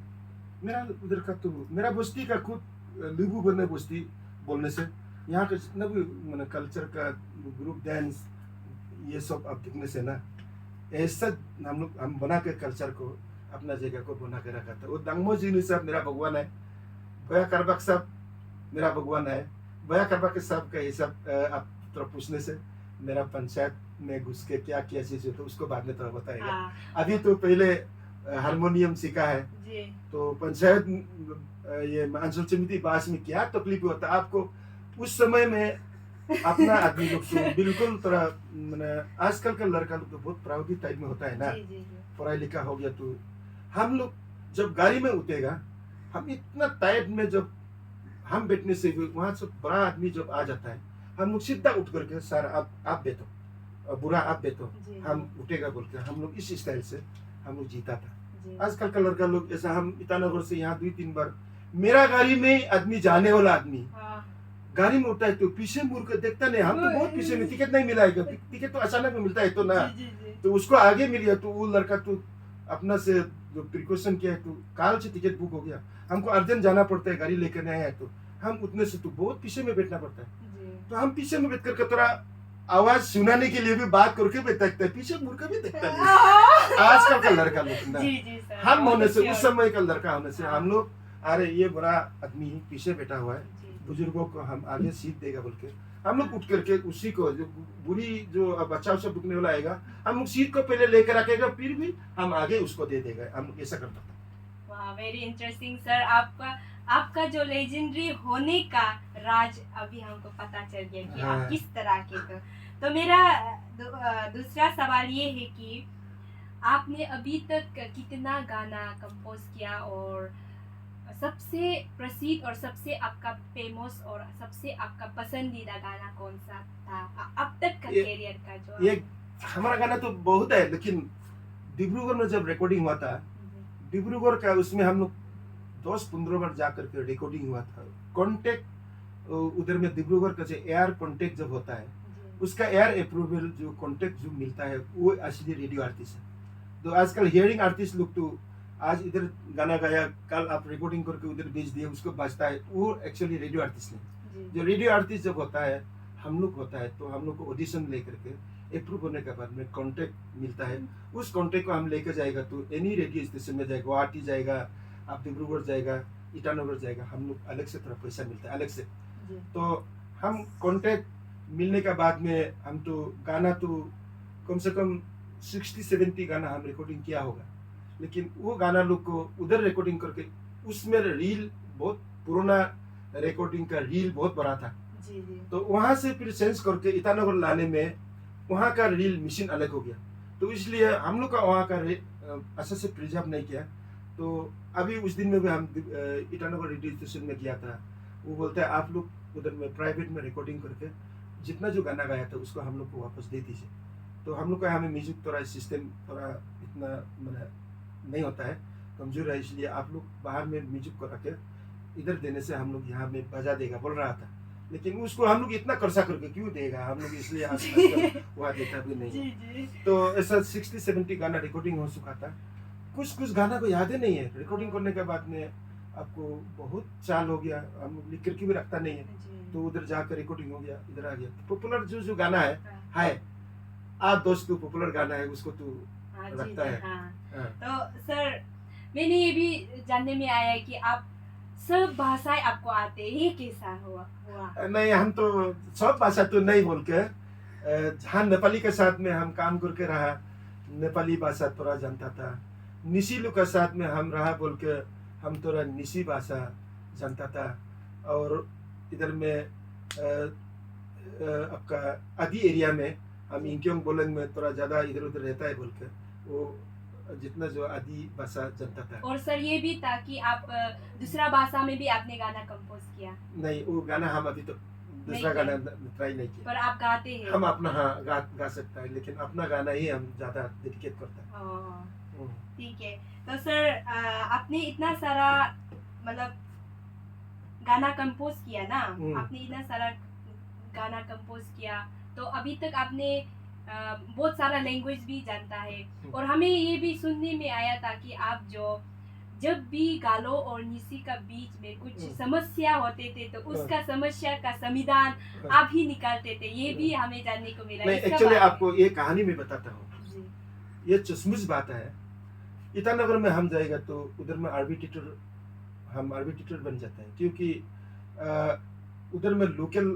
मेरा उधर का तो मेरा बस्ती का खुद लिबू बने बस्ती बोलने से यहाँ का जितना भी मैंने कल्चर का ग्रुप डांस ये सब अब दिखने से ना ऐसा हम बना के कल्चर को अपना जगह को बना के रखा था। वो दंगमो जी साहब मेरा भगवान है, भैया करबक साहब मेरा भगवान है। भैया करबक साहब का हिसाब आप थोड़ा पूछने से मेरा पंचायत में घुस के क्या क्या चीज है तो उसको बाद में थोड़ा बताएगा। अभी तो पहले हारमोनियम सीखा है जी। तो पंचायत ये अंचल समिति बास में क्या तकलीफ होता है आपको उस समय में अपना आदमी लोग तो बिल्कुल तरह मैंने आजकल का लड़का लोग तो बहुत प्राउडी टाइप में होता है ना, जी जी जी पढ़ाई लिखा हो गया तो हम लोग जब गाड़ी में उतरेगा हम इतना टाइट में जब हम बैठने से भी वहां से बड़ा आदमी जब आ जाता है हम लोग सीधा उठ करके सर आप बैठो और बुरा आप बैठो जी हम उठेगा बोल के हम लोग इस स्टाइल से हम लोग जीता था। जी आजकल का लड़का लोग ऐसा हम ईटानगर से यहाँ 2-3 बार मेरा गाड़ी में आदमी जाने वाला आदमी हाँ गाड़ी में उठता है तो पीछे मुड़ कर देखता नहीं, हम तो बहुत पीछे में टिकट नहीं मिला है, टिकट तो अचानक में मिलता है तो ना, जी जी तो उसको आगे मिल गया तो वो लड़का तो अपना से जो प्रिकॉशन किया है तो काल से टिकट बुक हो गया, हमको अर्जेंट जाना पड़ता है गाड़ी लेकर नहीं आया तो हम उतने से तो बहुत पीछे में बैठना पड़ता है, जी तो हम पीछे में बैठ करके थोड़ा आवाज सुनाने के लिए भी बात करके भी देखता है, पीछे मुड़ कर भी देखता नहीं। आजकल का लड़का लोग ना, जी जी सर हम बहुत होने से अच्छी उस और- समय का लड़का होने से हाँ। हम लोग अरे ये बड़ा आदमी पीछे बैठा हुआ है, जी बुजुर्गों को हम आगे सीट देगा बोल के हम लोग उठ करके उसी को जो बुरी जो बच्चा उसे दुखने वाला आएगा हम लोग सीट को पहले लेकर रखेगा फिर भी हम आगे उसको दे देगा, हम लोग ऐसा करता था। वाह वेरी इंटरेस्टिंग सर, आपका जो लेजेंडरी होने का राज अभी हमको पता चल गया कि हाँ। आप किस तरह के तो मेरा दूसरा सवाल ये है कि आपने अभी तक कितना गाना कंपोज किया और सबसे प्रसिद्ध और सबसे आपका फेमस और सबसे आपका पसंदीदा गाना कौन सा था अब तक का ये- करियर का जो ये हमारा गाना तो बहुत है लेकिन डिब्रूगढ़ में जब रिकॉर्डिंग हुआ था जी, डिब्रूगढ़ का उसमें हम लोग 10-15 बार जा करके रिकॉर्डिंग हुआ था। कॉन्टेक्ट उधर में डिब्रूगढ़ का जो एयर कॉन्टेक्ट जब होता है जी, उसका एयर अप्रूवल जो कॉन्टेक्ट जो मिलता है वो असली रेडियो आर्टिस्ट है। तो आजकल हियरिंग आर्टिस्ट लोग तो आज इधर गाना गाया कल आप रिकॉर्डिंग करके उधर भेज दिए उसको बजता है, वो एक्चुअली रेडियो आर्टिस्ट नहीं। जी, जो रेडियो आर्टिस्ट जब होता है हम लोग होता है तो हम लोग को ऑडिशन लेकर के अप्रूव होने के बाद में कॉन्टेक्ट मिलता है, उस कॉन्टेक्ट को हम लेकर जाएगा तो एनी रेडियो स्टेशन में जाएगा, गुवाहाटी जाएगा, आप डिब्रूगढ़ जाएगा, ईटानगर जाएगा, हम लोग अलग से थोड़ा पैसा मिलता है अलग से। जी, तो हम कॉन्टेक्ट मिलने के बाद में हम तो गाना तो कम से कम 60-70 गाना हम रिकॉर्डिंग किया होगा, लेकिन वो गाना लोग को उधर रिकॉर्डिंग करके उसमें रील बहुत पुराना रिकॉर्डिंग का रील बहुत बड़ा था, जी, जी, तो वहां से फिर चेंज करके ईटानगर लाने में वहाँ का रील मशीन अलग हो गया, तो इसलिए हम लोग का वहाँ का अच्छे से प्रिजर्व नहीं किया। तो अभी उस दिन में भी हम ईटानगर रेडियो स्टेशन में किया था, वो बोलते हैं आप लोग उधर में प्राइवेट में रिकॉर्डिंग करके जितना जो गाना गाया था उसको हम लोग को वापस दे दीजिए। तो हम लोग का हमें म्यूजिक थोड़ा सिस्टम थोड़ा इतना मतलब नहीं होता है, कमजोर है, इसलिए आप लोग बाहर में म्यूजिक को रखे इधर देने से हम लोग यहाँ में बजा देगा बोल रहा था, लेकिन उसको हम लोग इतना खर्चा करके क्यों देगा, हम लोग इसलिए वहाँ देता भी नहीं जी, है। जी, तो ऐसा 60-70 गाना रिकॉर्डिंग हो चुका था, कुछ कुछ गाना को याद ही नहीं है, रिकॉर्डिंग करने के बाद में आपको बहुत साल हो गया, हम लोग लिख करके भी रखता नहीं है, जी, तो उधर जाकर रिकॉर्डिंग हो गया इधर आ गया। पॉपुलर जो जो गाना है हाँ, है आप दोस्त तो पॉपुलर गाना है उसको तो हाँ, जी, रखता जी, है। हाँ। हाँ। तो सर मैंने ये भी जानने में आया है कि आप सब भाषाएं आपको आते हैं, ये कैसा हुआ नहीं हम तो सब भाषा तो नहीं बोल के जहाँ नेपाली के साथ में हम काम करके रहा नेपाली भाषा थोड़ा जानता था, निशिलू के साथ में हम रहा बोल के हम थोड़ा निशी भाषा जानता था, और इधर में आपका आदि एरिया में हम इंक्योंग बोलेंग में थोड़ा ज़्यादा इधर उधर रहता है बोल के वो जितना जो आदि भाषा जानता था। और सर ये भी था कि आप दूसरा भाषा में भी आपने गाना कंपोज किया, नहीं वो गाना हम अभी तो दूसरा नहीं गाना ट्राई नहीं किया, पर आप गाते हैं। हम अपना हाँ गा सकता है, लेकिन अपना गाना ही हम ज़्यादा डेडिकेट करता है। हाँ, ठीक है। तो सर आपने इतना सारा मतलब गाना कंपोज किया ना, आपने इतना सारा गाना कंपोज किया तो अभी तक आपने बहुत सारा लैंग्वेज भी जानता है, और हमें ये भी सुनने में आया था कि आप जो जब भी गालो और निसी का बीच में कुछ समस्या होते थे तो उसका समस्या का समाधान आप ही निकालते थे, ये भी हमें जानने को मिला। नहीं इसका एक्चुअली बारे में- आपको ये कहानी में बताता हूँ, जी, ये चश्मुश बात है। ईटानगर में हम जाएगा तो उधर में आर्बिट्रेटर हम आर्बिट्रेटर बन जाता है, क्योंकि उधर में लोकल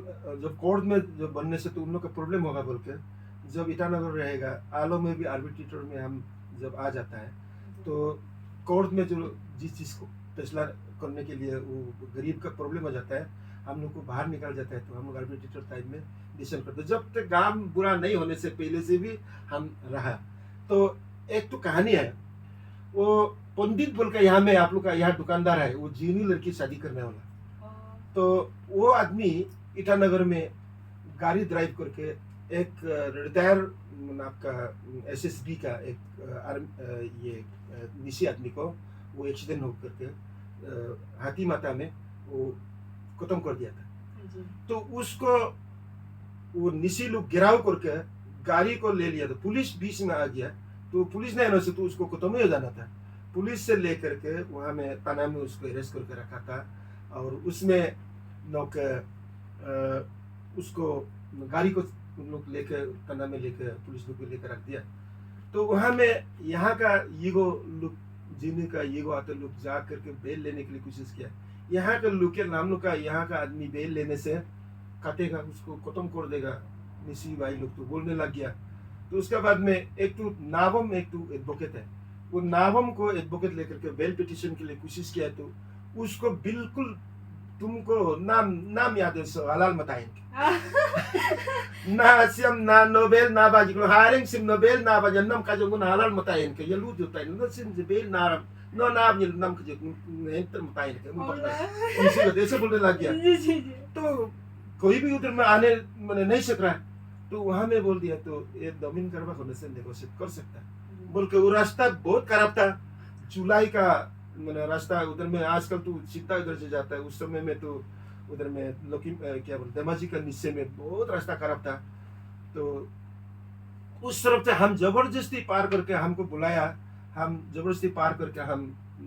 जब कोर्ट में जब बनने से तो उन लोग का प्रॉब्लम होगा बोल के जब ईटानगर रहेगा आलो में भी आर्बिट्रेटर में हम जब आ जाता है तो कोर्ट में जो जिस चीज़ को फैसला करने के लिए वो गरीब का प्रॉब्लम हो जाता है हम लोग को बाहर निकाल जाता है तो हम लोग आर्बिट्रेटर टाइम में डिसीजन करते हैं। जब तक काम बुरा नहीं होने से पहले से भी हम रहा। तो एक तो कहानी है, वो पंडित बोल के यहाँ में आप लोग का यहाँ दुकानदार है, वो जीनी लड़की शादी करने वाला। तो वो आदमी ईटानगर में गाड़ी ड्राइव करके एक रिटायर आपका एसएसबी का एक ये निशी आदमी को वो एक्सीडेंट हो करके हाथी माता में वो खत्म कर दिया था। तो उसको वो निशी लोग गिराव करके गाड़ी को ले लिया, तो पुलिस बीच में आ गया। तो पुलिस ने तो उसको खत्म ही हो जाना था। पुलिस से लेकर के वहाँ में थाना में उसको अरेस्ट करके रखा था, और उसमें लोग उसको गाड़ी को उन लोग लेकर थाना में लेकर पुलिस लोग को लेकर रख दिया। तो वहाँ में यहाँ का ईगो लोग जीने का ईगो आते लोग जा करके बेल लेने के लिए कोशिश किया। यहाँ का लोग के नाम लोग का यहाँ का आदमी बेल लेने से काटेगा, उसको खत्म कर देगा निशी भाई लोग तो बोलने लग गया। तो उसके बाद में एक तो नावम एक तो एडवोकेट है, वो नावम को एडवोकेट लेकर के बेल पिटिशन के लिए कोशिश किया। तो उसको बिल्कुल तुमको नाम याद है सो हलाल मताइन ना सिम ना नोबेल ना बाजी को हारिंग सिम नोबेल ना बाजन्नम का जो गुना हलाल मताइन के ये लूट होता है ना सिम बेल ना नो नाम ये नाम के जो एंटर मताइन के मुझे पता है इसी वजह से बोलने लग गया। तो कोई भी उधर में आने मैंने नहीं सक रहा, तो वहां में बोल दिया तो ये डोमिन करवा होने से नेगोशिएट कर सकता है बोल के। वो रास्ता बहुत खराब था, जुलाई का मैंने रास्ता उधर में, आजकल तो सीधा उधर से जाता है, उस समय में तो उधर में लोकी क्या बोलते धेमाजी का नीचे में बहुत रास्ता खराब था। तो उस तरफ से हम जबरदस्ती पार करके हमको बुलाया, हम जबरदस्ती पार करके हम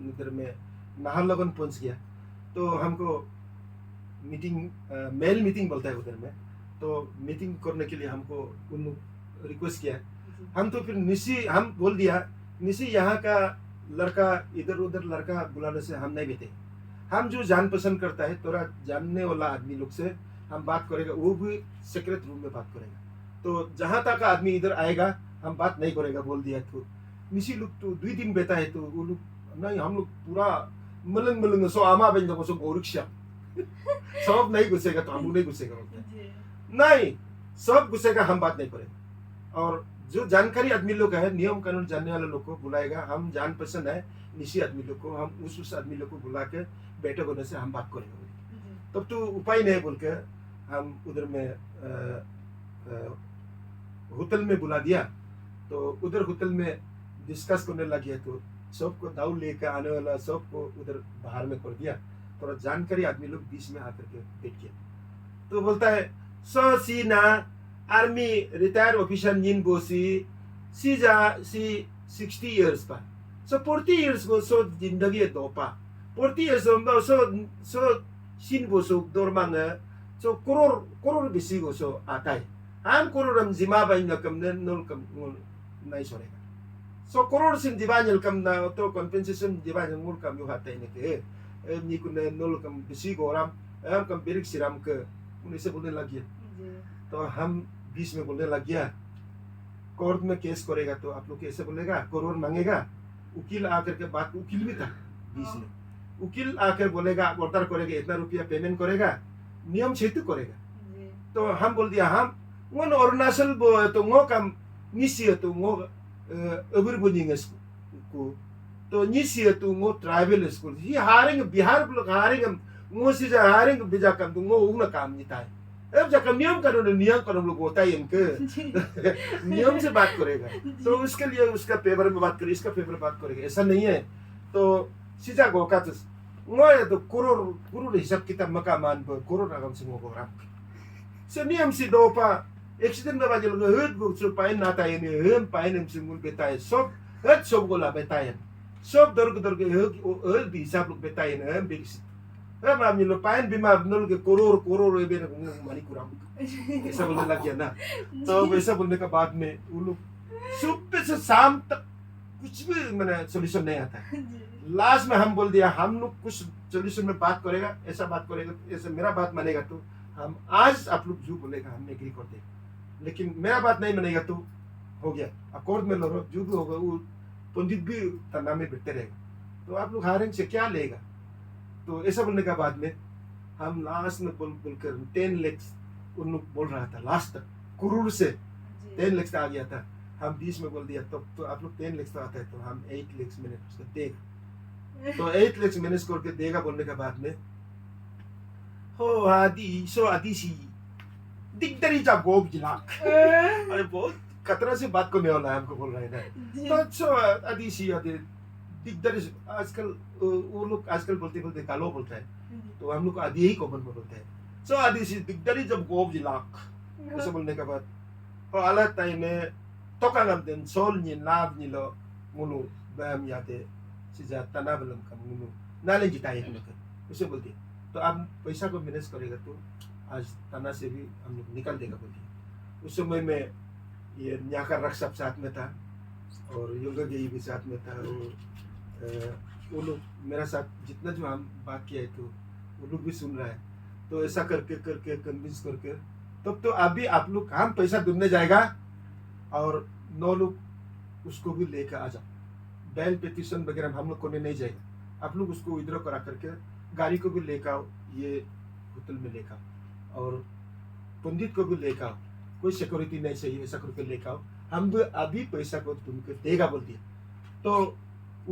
उधर में नाहरलगुन पहुंच गया। तो हमको मीटिंग मेल मीटिंग बोलता है उधर में, तो मीटिंग करने के लिए हमको उन रिक्वेस्ट किया। हम तो फिर निशी हम बोल दिया निशी यहाँ का लड़का इधर उधर लड़का बुलाने से हम नहीं बेटे, हम जो जान पसंद करता है थोड़ा जानने वाला आदमी लोग से हम बात करेगा, वो भी सीक्रेट रूम में बात करेगा। तो जहाँ तक आदमी इधर आएगा हम बात नहीं करेगा बोल दिया। तो निशी लोग तो 2 दिन बेटा है, तो वो लोग नहीं, हम लोग पूरा मलंग मलंग सो आमा बन जाओ सो गोरक्षा सब नहीं घुसेगा तो हम लोग नहीं घुसेगा बोलते नहीं, सब घुसेगा हम बात नहीं करेंगे। और जो जानकारी आदमी लोग है नियम कानून जानने वाले लोग को बुलाएगा, हम जान पसंद है निशी आदमी लोग को, हम उस आदमी लोग को बुला के बैठक होने से हम बात करेंगे। तब तो उपाय नहीं बोल के हम उधर में होटल में बुला दिया। तो उधर होटल में डिस्कस करने लगे, तो सबको दाऊ लेकर आने वाला सबको उधर बाहर में कर दिया। थोड़ा जानकारी आदमी लोग बीच में आकर के बैठ गया। तो बोलता है सो सी ना आर्मी रिटायर ऑफिसर निन बोसी सीजा सी 60 years pa so 40 years go so जिंदगी दो पा 40 years हो so sin bo so dormang so crore बेसी go so आता है हम करोड़ हम जिमा बाइन नकम ने नोल कम नहीं सोरेगा so करोड़ सिन जिबा नल कम ना तो कंपेंसेशन जिबा नल कम यो हाता है ने के नि कुने नोल कम बेसी go राम हम कम बेरिक सिराम के उन्हें से बोलने लग गया। तो हम बीच में बोलने लग गया कोर्ट में केस करेगा तो आप लोग कैसे बोलेगा, करोड़ मांगेगा। वकील आकर के बात, वकील भी था बीच में, वकील आकर बोलेगा ऑर्डर करेगा इतना रुपया पेमेंट करेगा, नियम छेतु करेगा। तो हम बोल दिया हम वो अरुणाचल तो वो काम निश्चय तो वो अबर बुनिंग को तो निश्चय तो वो ट्राइबल स्कूल ही हारेंगे बिहार लोग हारेंगे वो से हारेंगे बिजा काम तो वो उगना काम नहीं था। अब जब नियम कानून लोग होता है इनके नियम से बात करेगा, तो उसके लिए उसका पेपर में बात करेगा, इसका पेपर में बात करेगा, ऐसा नहीं है। तो सीधा गोका तो करोड़ हिसाब किताब मका मान करोड़ रकम से वो राम से नियम से दो पा एक्सीडेंट में बाजे लोग हद बुक पाइन नाता है ने हम पाइन से मुल बेता है सब हद सब गोला बेता है सब दर के हद हिसाब लोग बेता है हम बेसिक हम आदमी लोग पाइन बीमा नल के करोड़ ये बेर मानी कुराम ऐसा बोलने लग गया ना। तो वैसा बोलने का बाद में वो लोग सुबह से शाम तक कुछ भी मैंने सोल्यूशन नहीं आता। लास्ट में हम बोल दिया हम लोग कुछ सोल्यूशन में बात करेगा, ऐसा बात करेगा, ऐसे मेरा बात मानेगा तो हम आज आप लोग जो बोलेगा हम एग्री कर देगा, लेकिन मेरा बात नहीं मानेगा तो हो गया अकॉर्ड में लड़ो, जो भी होगा वो पंडित भी तनाव में बैठते रहेगा, तो आप लोग हारेंगे से क्या लेगा। तो ऐसा बोलने का बाद में हम लास्ट में बोलकर 10 lakhs उन लोग बोल रहा था, लास्ट तक करोड़ से 10 lakhs आ गया था। हम 20 में बोल दिया तो आप लोग 10 lakhs तो आता है, तो हम 8 lakhs मैंने उसको देगा, तो 8 lakhs मैंने स्कोर के देगा बोलने के बाद में हो आदि सी दिगदरी जा गोब जिलाक। अरे बहुत खतरा से बात करने वाला है, हमको बोल रहे हैं ना। तो सो आदि सी दिगदरी आजकल वो लोग आजकल बोलते गालो बोलता है, तो हम लोग को आदि ही कॉमन में बोलते हैं। सो आदि सी दिगदरी जब गोब जिलाक ऐसे बोलने के बाद और अलग टाइम में तो का नाम दें सोल नि लाभ नि लो मुनु बैम याते सिजा तना बलम का मुनु नाले जिताए हम लोग उसे बोलते। तो आप पैसा को मैनेज करेगा तो आज तना से भी हम लोग निकल देगा बोलते। उस समय में ये न्याका रक्षक साथ में था और योगा गेई भी साथ में था, और वो लोग मेरा साथ जितना जो हम बात किया है तो वो लोग भी सुन रहा है। तो ऐसा करके करके कन्विंस करके तब तो अभी आप लोग हम पैसा ढूंढने जाएगा और 9 लोग उसको भी लेकर आ जाओ। बैल पेटिशन वगैरह हम लोग करने नहीं जाएगा, आप लोग उसको विड्रॉ करा करके गाड़ी को भी लेकर आओ, ये होटल में लेकर आओ और पंडित को भी लेकर आओ, कोई सिक्योरिटी नहीं चाहिए, ऐसा करके लेकर आओ, हम भी अभी पैसा को तुमको देगा बोल दिया। तो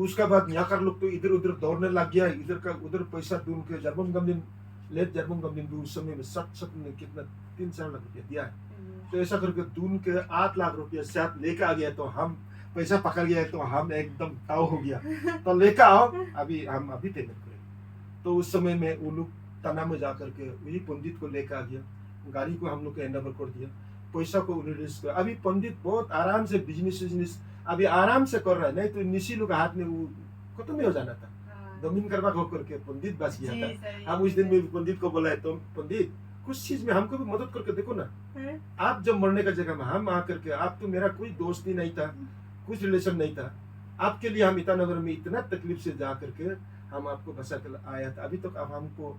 उसका बाद यहाँ कर लोग तो इधर उधर दौड़ने लग गया, इधर का उधर पैसा ढूंढ के जर्मन गमलिन लेट जर्मन गमलिन भी उस समय में 7 ने कितना 3-4 लाख रुपया दिया है। तो ऐसा करके ढूंढ के 8 लाख रुपया साथ लेकर आ गया, तो हम पैसा पकड़ गया तो हम एकदम ताव हो गया, तो लेकर आओ अभी हम अभी पेमेंट करेंगे। तो उस समय में वो लोग तना में जा करके वही पंडित को लेकर आ गया, गाड़ी को हम लोग को हैंड ओवर कर दिया, पैसा को रिलीज कर। अभी पंडित बहुत आराम से बिजनेस अभी आराम से कर रहा है, नहीं तो निशी लोग हाथ में वो खत्म हो जाना था, जमीन करवा हो करके पंडित बच गया था। हम उस दिन में पंडित को बोला है तो पंडित कुछ चीज में हमको भी मदद करके देखो ना, आप जब मरने का जगह में हम आकर के, आप तो मेरा कोई दोस्त ही नहीं था, कुछ रिलेशन नहीं था, आपके लिए हम ईटानगर में इतना तकलीफ से जा करके हम आपको बचा कर आया था, अभी तक आप हमको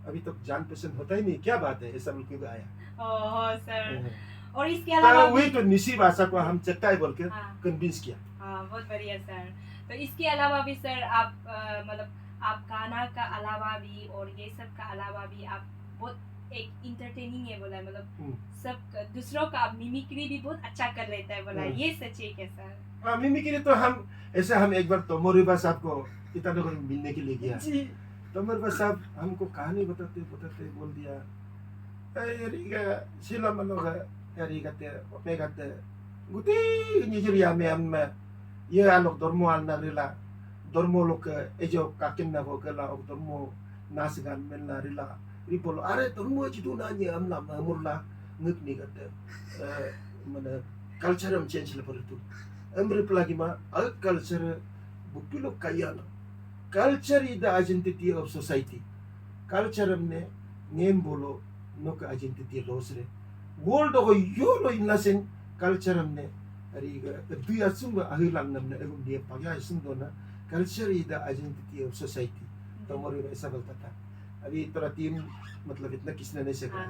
अभी तक जान पहचान होता ही नहीं, क्या बात है, ऐसा बोल के आया। ओह सर, और इसके अलावा वही तो निशी भाषा को हम चट्टाई बोल के कन्विंस किया। हाँ बहुत बढ़िया सर। तो इसके अलावा भी सर आप मतलब आप गाना का अलावा भी और ये सब का अलावा भी आप बहुत एक इंटरटेनिंग है बोला, मतलब सब दूसरों का आप मिमिक्री भी बहुत अच्छा कर लेता है बोला, ये सच है क्या सर? हाँ मिमिक्री तो हम ऐसे हम एक बार तोमोरिबा साहब को ईटानगर में मिलने के लिए गया, तोमोरिबा साहब हमको कहानी बताते बताते बोल दिया सिला मनोगा यारिगate opegate guti Nigeria me am ye alok dormo al narila dormo lok ejo kakin na ko kala ok dormo nasgan men narila ripolo are dormo jitu na ni am la murla ngik ni gate mana culture am change le poritu am reply ma al culture bukilo kayana culture is the identity of society, culture amne name bolo no ka identity losre world of yolo in lasen culture amne ariga du asum ahilang namne egum dia pagya sundona culture is the identity of society। तो मोरे ऐसा बोलता था, अभी तेरा team मतलब इतना किसने नहीं सीखा।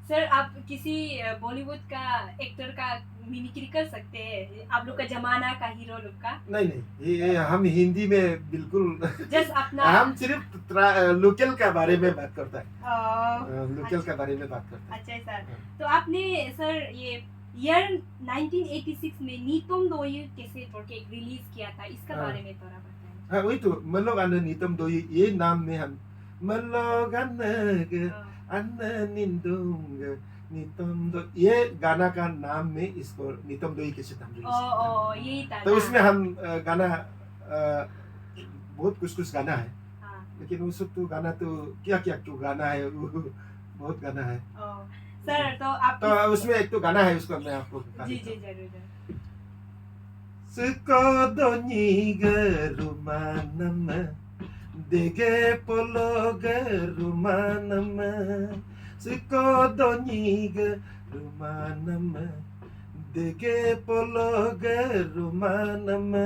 सर आप किसी बॉलीवुड का एक्टर का मिमिक्री कर सकते हैं, आप लोग का जमाना का हीरो लोग का? नहीं ये हम हिंदी में बिल्कुल जस्ट अपना हम सिर्फ लोकल के बारे में बात करता है, लोकल के बारे में बात करता है। अच्छा सर, तो आपने सर ये ईयर 1986 में नीतम दोई कैसे करके एक रिलीज किया था, इसका बारे में थोड़ा बताएं। हाँ वही तो मतलब अन्य नीतम दोई ये नाम में हम मतलब अन्य निंदुंग नीतम दो ये गाना का नाम में इसको नीतम दोई कैसे नाम रिलीज यही था। तो उसमें हम गाना बहुत कुछ गाना है, लेकिन उस तो गाना तो क्या क्या तो गाना है बहुत गाना है सर। तो आप तो उसमें एक तो गाना है उसको मैं आपको जी जरूर। Sekodonyi gerumanama dege polo gerumanama Sekodonyi gerumanama dege polo gerumanama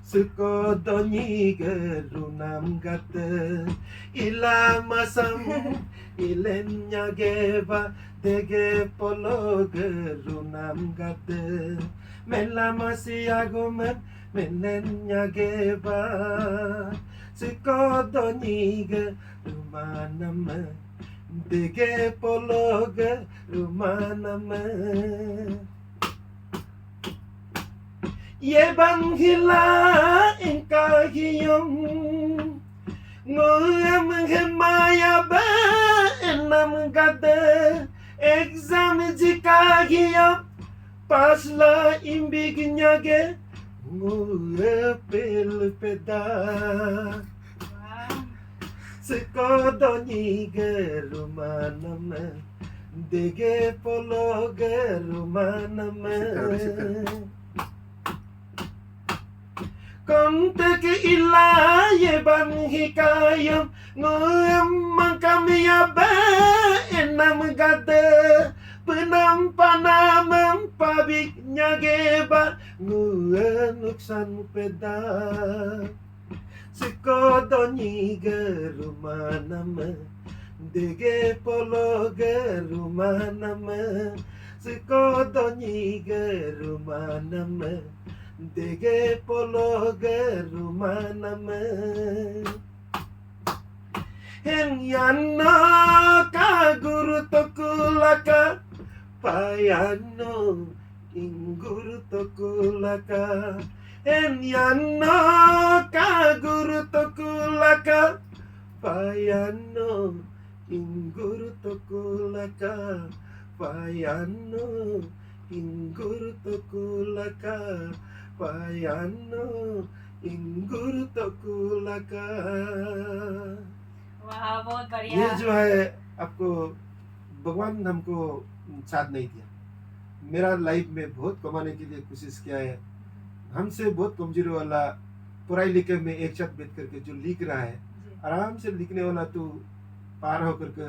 Sekodonyi gerunam gata ilamasam ilenya geva dege polo gerunam gata melama siagoman menenya geva 스꺼더니가 루마나마 되게 볼로가 루마나마 예방힐라 인까기용 ngoyam hemaya ba enam gada exam jika giya pasla imbignya ge ngoye pel peda sekodoni ge rumanam dege polo ge rumanam kontek ila yeban hikayam ngoyam makamya ba enam gada penampanam pabiknya geba ngoye nuksan peda sekodoni ge rumanam dege polo ge rumanam sekodoni ge rumanam Dege polo ge rumanam Hen yanno ka guru tokulaka Payano inguru tokulaka Hen yanno ka guru tokulaka Payano inguru tokulaka Payano inguru tokulaka Payano inguru tokulaka वाह बहुत बढ़िया ये जो है आपको भगवान हमको साथ नहीं दिया मेरा लाइफ में बहुत कमाने के लिए कोशिश किया है हमसे बहुत कमजोरी वाला पढ़ाई लिखे में एक साथ बैठ करके जो लिख रहा है जी आराम से लिखने वाला तो पार होकर के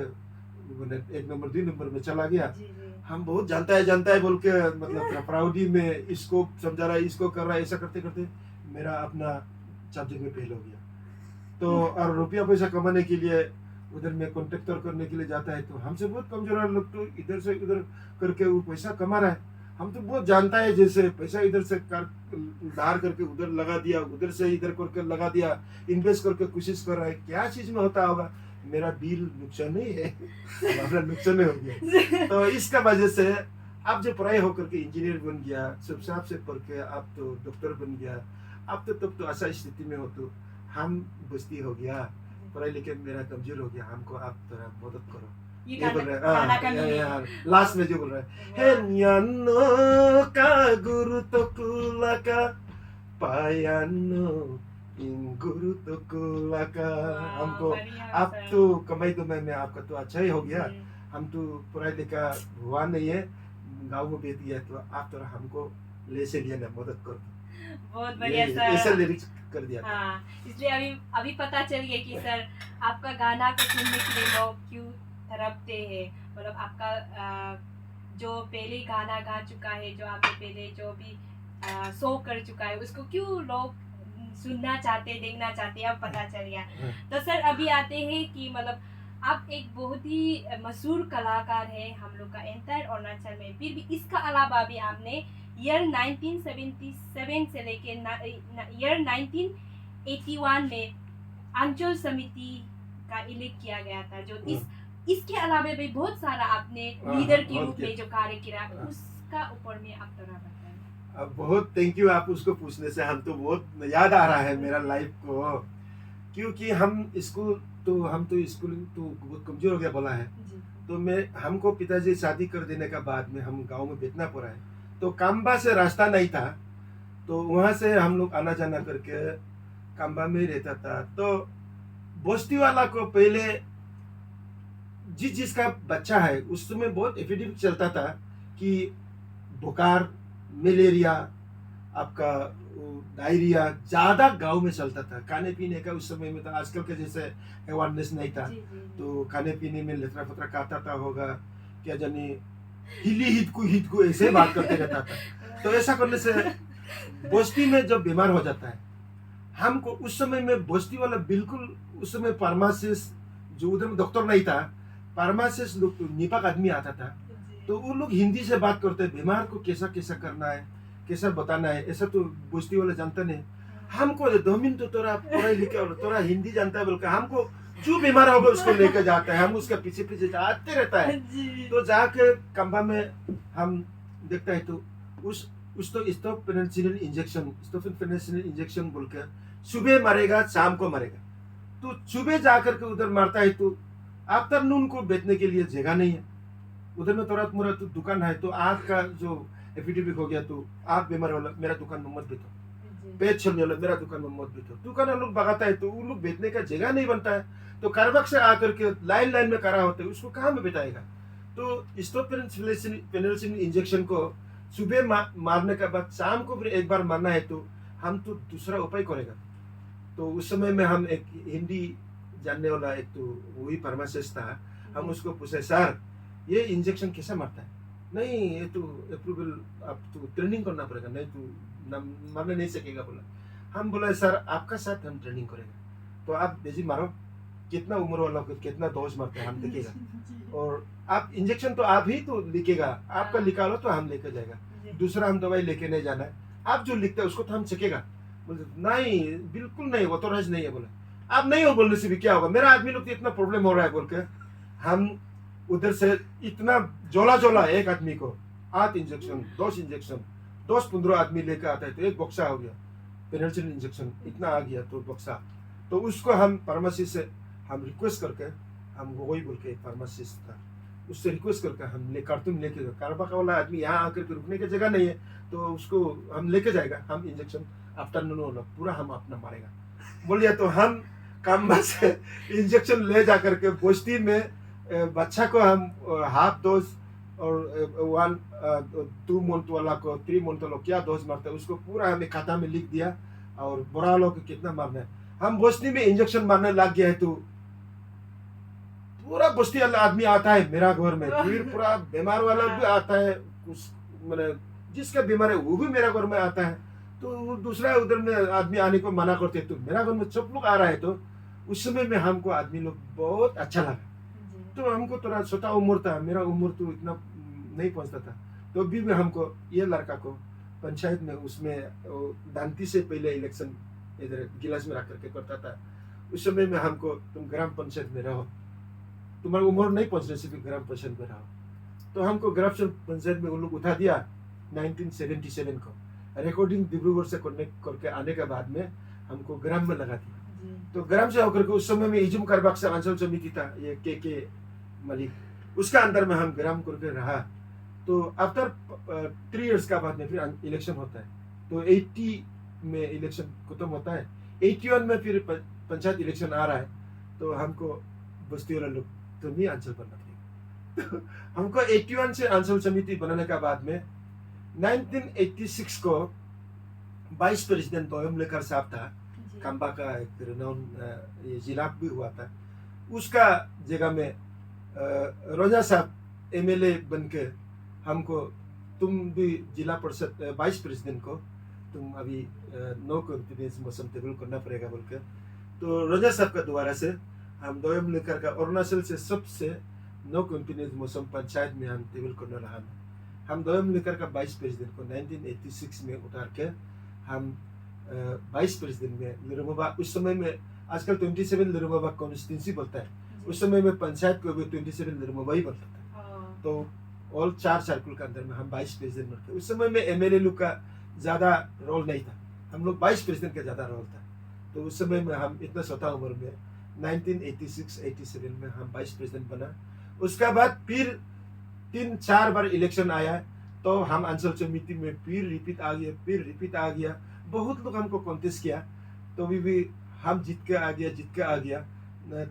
एक नंबर 2 नंबर में चला गया जी जी हम बहुत जानता है बोल के मतलब प्राउडी में इसको समझा रहा है इसको कर रहा है ऐसा करते करते मेरा अपना सब्जेक्ट में फेल हो गया तो और रुपया पैसा कमाने के लिए उधर में कॉन्ट्रैक्टर करने के लिए जाता है तो हमसे बहुत कमजोर है लोग तो इधर से उधर करके वो पैसा कमा रहा है हम तो बहुत जानता है जैसे पैसा इधर से उधार करके उधर लगा दिया उधर से इधर करके लगा दिया इन्वेस्ट करके कोशिश कर रहा है क्या चीज में होता होगा मेरा बिल नुकसान नहीं है हमारा नुकसान नहीं हो गया तो इसका वजह से आप जो पढ़ाई होकर के इंजीनियर बन गया सब से पढ़ के आप तो डॉक्टर बन गया आप तो तब तो ऐसा स्थिति में हो तो हम बस्ती हो गया पढ़ाई लिखे मेरा कमजोर हो गया हमको आप थोड़ा मदद करो ये बोल रहे गाना का meaning। लास्ट में जो बोल रहे हैं हेन्यानो का गुरु तोकुलाका पायानो इन गुरु तोकुलाका वाह, हमको बढ़िया आप सर। तो कमाई दमाई में आपका तो अच्छा ही हो गया जी। हम तो पढ़ाई लिखा हुआ नहीं है गाँव में बेटी है तो आप थोड़ा हमको ले से लिया ना मदद कर बहुत बढ़िया ऐसा सर लिरिक्स कर दिया था। हाँ इसलिए अभी अभी पता चल गया कि सर आपका गाना को सुनने के लिए लोग क्यों तड़पते हैं मतलब आपका जो पहले गाना गा चुका है जो आपने पहले जो भी शो कर चुका है उसको क्यों लोग सुनना चाहते देखना चाहते अब पता चल गया हाँ। तो सर अभी आते हैं कि मतलब आप एक बहुत ही मशहूर कलाकार है हम लोग का एंटायर अरुणाचल में फिर भी इसका अलावा भी आपने ईयर 1977 से लेके ईयर 1981 में अंचल समिति का इलेक्ट किया गया था जो इसके अलावा भी बहुत सारा आपने लीडर के रूप में जो कार्य किया उसका ऊपर में आप थोड़ा बताएं। अब बहुत थैंक यू आप उसको पूछने से हम तो बहुत याद आ रहा है मेरा लाइफ को क्योंकि हम स्कूल तो बहुत कमजोर हो गया बोला है जी तो मैं हमको पिताजी शादी कर देने का बाद में हम गांव में बैठना पड़ा है तो काम्बा से रास्ता नहीं था तो वहाँ से हम लोग आना जाना करके काम्बा में ही रहता था तो बस्ती वाला को पहले जिसका बच्चा है उस समय बहुत एपिडेमिक चलता था कि बुखार मलेरिया आपका डायरिया ज्यादा गांव में चलता था खाने पीने का उस समय में तो आजकल के जैसे अवेयरनेस नहीं था जी जी तो खाने पीने में लतरा फतरा खाता था होगा क्या जाने हित को ऐसे बात करते रहता था तो ऐसा करने से बस्ती में जब बीमार हो जाता है हमको उस समय में बस्ती वाला बिल्कुल उस समय फार्मासिस्ट जो उधर में डॉक्टर नहीं था फार्मासिस्ट लोग तो निपाक आदमी आता था तो वो लोग हिंदी से बात करते हैं बीमार को कैसा कैसा करना है कैसा बताना है ऐसा तो बस्ती वाला जानता नहीं हमको 2 मिनट तो तोरा पढ़े लिखे और तोरा हिंदी जानता है बोल के हमको जो बीमार होगा उसको लेकर जाता है, हम उसके पीछे पीछे जाते रहता है। तो जाके कंबा में हम देखता है तो उस तो स्टोफिनेंशियल इंजेक्शन बोल के सुबह मारेगा शाम को मारेगा। तो सुबह जाकर के उधर मारता है तो आफ्टरनून को बेचने के लिए जगह नहीं है उधर में। तोरा मोरा तो दुकान है तो आँख का जो एपिडेमिक हो गया तो आँख बीमार वाला मेरा दुकान में मत बेचो, पेट छलने वाला मेरा दुकान में मत बेचो। दुकान लोग भगाता है तो उन लोग बेचने का जगह नहीं बनता है। तो कारबक से आकर के लाइन लाइन में करा होते है, उसको कहाँ में बेचाएगा। तो स्टोफिनेंशियल इंजेक्शन को सुबह मारने के बाद शाम को फिर एक बार मारना है तो हम तो दूसरा उपाय करेगा। तो उस समय में हम एक हिंदी जानने वाला एक तो वही फार्मासिस्ट था, हम उसको पूछे सर ये इंजेक्शन कैसे मारता है। नहीं ये तो अप्रूवल आप तो ट्रेनिंग करना पड़ेगा, नहीं तो मारने नहीं सकेगा बोला। हम बोला सर आपका साथ हम ट्रेनिंग करेंगे तो आप बेजी मारो, कितना उम्र वाला को कितना डोज मारते हैं हम देखेगा, और आप इंजेक्शन तो आप ही तो लिखेगा, आपका लिखा लो तो हम लेकर जाएगा, दूसरा हम दवाई लेके नहीं जाना है, आप जो लिखते हैं उसको तो हम चेकेगा। बोले नहीं बिल्कुल नहीं वो तो रज नहीं है। बोले आप नहीं हो बोलने से भी क्या होगा, मेरा आदमी लोग तो इतना प्रॉब्लम हो रहा है बोल के हम उधर से इतना जोला एक आदमी को 8 इंजेक्शन 10 इंजेक्शन 10-15 आदमी लेकर आता है तो एक बक्सा हो गया पेनिसिलिन इंजेक्शन इतना आ गया तो बक्सा। तो उसको हम फार्मेसी से हम रिक्वेस्ट करके हम वही बोल के फार्मासिस्ट था उससे रिक्वेस्ट करके हम कार्टून लेके कारबा का वाला आदमी यहाँ आकर के रुकने की जगह नहीं है तो उसको हम लेके जाएगा, हम इंजेक्शन आफ्टरनून वाला पूरा हम अपना मारेगा बोलिए। तो हम काम्बा से इंजेक्शन ले जा करके बस्ती में बच्चा को हम हाफ डोज और 2 मंथ वाला को 3 मंथ वाला क्या डोज मारता है उसको पूरा हमें खाता में लिख दिया और बड़ा वालों को कितना मारना है। हम बस्ती में इंजेक्शन मारने लग गया है तो पूरा बस्ती वाला आदमी आता है मेरा घर में, फिर पूरा बीमार वाला भी आता है, उस मैंने जिसका बीमार है वो भी मेरा घर में आता है। तो दूसरा उधर में आदमी आने को मना करते तो मेरा घर में सब लोग आ रहा है। तो उस समय में हमको आदमी लोग बहुत अच्छा लगा। तो हमको थोड़ा छोटा उम्र था, मेरा उम्र तो इतना नहीं पहुंचता था, तो अभी भी हमको ये लड़का को पंचायत में उसमें दांती से पहले इलेक्शन इधर गिलास में रख करके करता था। उस समय में हमको तुम ग्राम पंचायत में रहो, तुम्हारी उम्र नहीं पहुंचने से भी ग्राम पंचायत में रहो। तो हमको ग्राम पंचायत में उन लोग उठा दिया 1977 को, रिकॉर्डिंग डिब्रूगढ़ से कनेक्ट करके आने के बाद में हमको ग्राम में लगा दिया। तो ग्राम से होकर के उस समय में इजुम कारबाग से अंचल समिति था ये के मलिक, उसका अंदर में हम ग्राम करके रहा। तो आफ्टर 3 इयर्स का बाद में फिर इलेक्शन होता है। तो 80 में इलेक्शन खत्म होता है, 81 में फिर पंचायत इलेक्शन आ रहा है। तो हमको बस्ती वाला लोग तो नहीं अंचल बनना पड़ेगा। तो हमको 81 से अंचल समिति बनाने का बाद में 1986 को वाइस प्रेसिडेंट दोयम लेकर साहब था, काम्बा का एक रिनाउन ये जिला भी हुआ था, उसका जगह में रोजा साहब एमएलए बन के हमको तुम भी जिला परिषद वाइस प्रेसिडेंट को तुम अभी नो कॉन्फिडेंस मोशन टेबल करना पड़ेगा बोल के। तो रोजा साहब का द्वारा से हम दोयम लेकर का अरुणाचल से सबसे नो कॉन्फिडेंस मोशन पंचायत में हम टेबल करने रहा। हम दोयम लेकर का वाइस प्रेसिडेंट को 1986 में उतार के हम वाइस प्रेसिडेंट में लिरुमोबा, उस समय में आजकल 27 लिरुमोबा कॉन्स्टिट्यूंसी बोलता है, उस समय में पंचायत को भी 27 लिरुमोबा ही बोलता था। तो ऑल 4 सर्कल के अंदर में हम वाइस प्रेसिडेंट बनते। उस समय में एमएलए लोग का ज़्यादा रोल नहीं था, हम लोग वाइस प्रेसिडेंट का ज़्यादा रोल था। तो उस समय में हम इतना छोटा उम्र में 1986-87 में हम वाइस प्रेसिडेंट बना। उसका बाद फिर 3-4 बार इलेक्शन आया तो हम अंचल समिति में फिर रिपीट आ गया। बहुत लोग हमको कॉन्टेस्ट किया तो भी हम जीत के आ गया।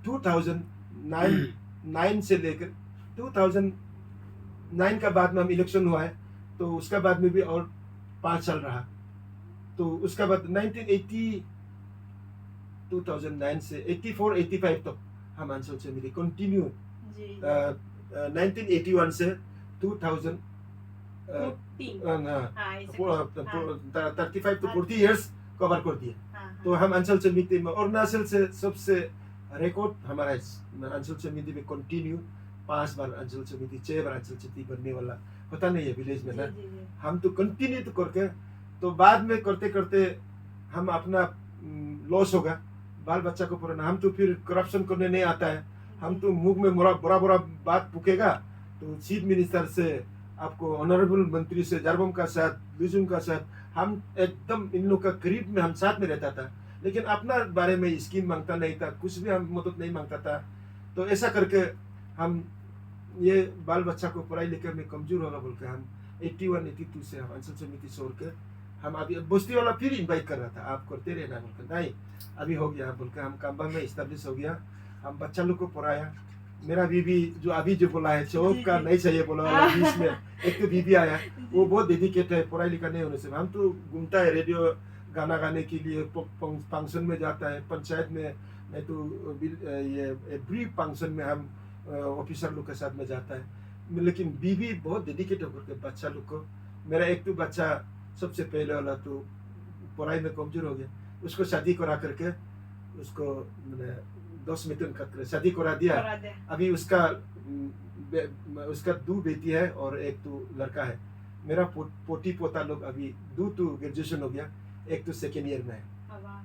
2009 से लेकर 2009 का बाद में हम इलेक्शन हुआ है तो उसका बाद में भी और 5 साल रहा। तो उसका बाद 2009 से 84-85 तक हम अंचल समिति कंटिन्यू 1981 से 35 to 40 years कवर कर दिए। तो हम अंचल समिति में अरुणाचल से सबसे रिकॉर्ड हमारा अंचल समिति में कंटिन्यू 5 बार अंचल समिति 6 बार अंचल समिति बनने वाला होता नहीं है विलेज में ना। हम तो कंटिन्यू तो करके तो बाद में करते करते हम अपना लॉस होगा, बाल बच्चा को पुराना, हम तो फिर करप्शन करने नहीं आता है, हम तो मुंह में बुरा बुरा बात फूकेगा तो चीफ मिनिस्टर से आपको ऑनरेबल मंत्री से जरबम का साथ लुजुम का साथ हम एकदम इन लोग का करीब में हम साथ में रहता था, लेकिन अपना बारे में स्कीम मांगता नहीं था, कुछ भी हम मदद नहीं मांगता था। तो ऐसा करके हम ये बाल बच्चा को पढ़ाई लिखाई में कमजोर होगा बोल के हम 81-82 से हम अंचल समिति छोड़ के हम अभी बस्ती वाला फिर इन्वाइट कर रहा था, आप करते रहना बोल के, नहीं अभी हो गया बोल के हम काम्बा में इस्टेब्लिश हो गया, हम बच्चा लोग को पढ़ाया। मेरा बीबी जो अभी जो बोला है चौक का नहीं चाहिए बोला वाला बीच में एक तो बीबी आया, वो बहुत डेडिकेट है पढ़ाई लिखा नहीं होने से, हम तो घूमता है रेडियो गाना गाने के लिए, फंक्शन में जाता है पंचायत में, नहीं तो ये एवरी फंक्शन में हम ऑफिसर लोग के साथ में जाता है, लेकिन बीवी बहुत डेडिकेट होकर के बच्चा लोग को। मेरा एक तो बच्चा सबसे पहले वाला तो पढ़ाई में कमजोर हो गया, उसको शादी करा करके उसको मैंने 10 मिथुन कर शादी करा दिया। अभी उसका उसका 2 बेटी है और एक तो लड़का है। मेरा पोती पोता लोग अभी 2 तो ग्रेजुएशन हो गया, एक तो सेकेंड ईयर में है,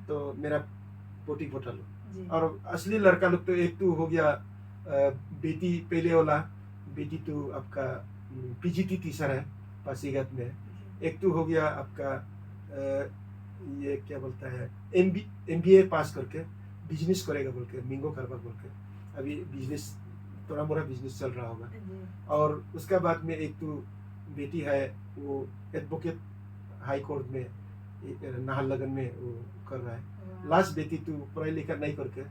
तो मेरा पोती पोता लोग, और असली लड़का लोग तो एक तो हो गया बेटी पहले वाला, बेटी तो आपका पीजीटी टीचर है पासीघाट में, एक तो हो गया आपका ये क्या बोलता है MBA पास करके बिजनेस करेगा बोल के, मिंगो करवा बोल के, अभी बिजनेस थोड़ा मोड़ा बिजनेस चल रहा होगा। और उसके बाद में एक तो बेटी है वो एडवोकेट हाई कोर्ट में नाहरलगुन में वो कर रहा है। लास्ट बेटी तो पढ़ाई लिखा नहीं करके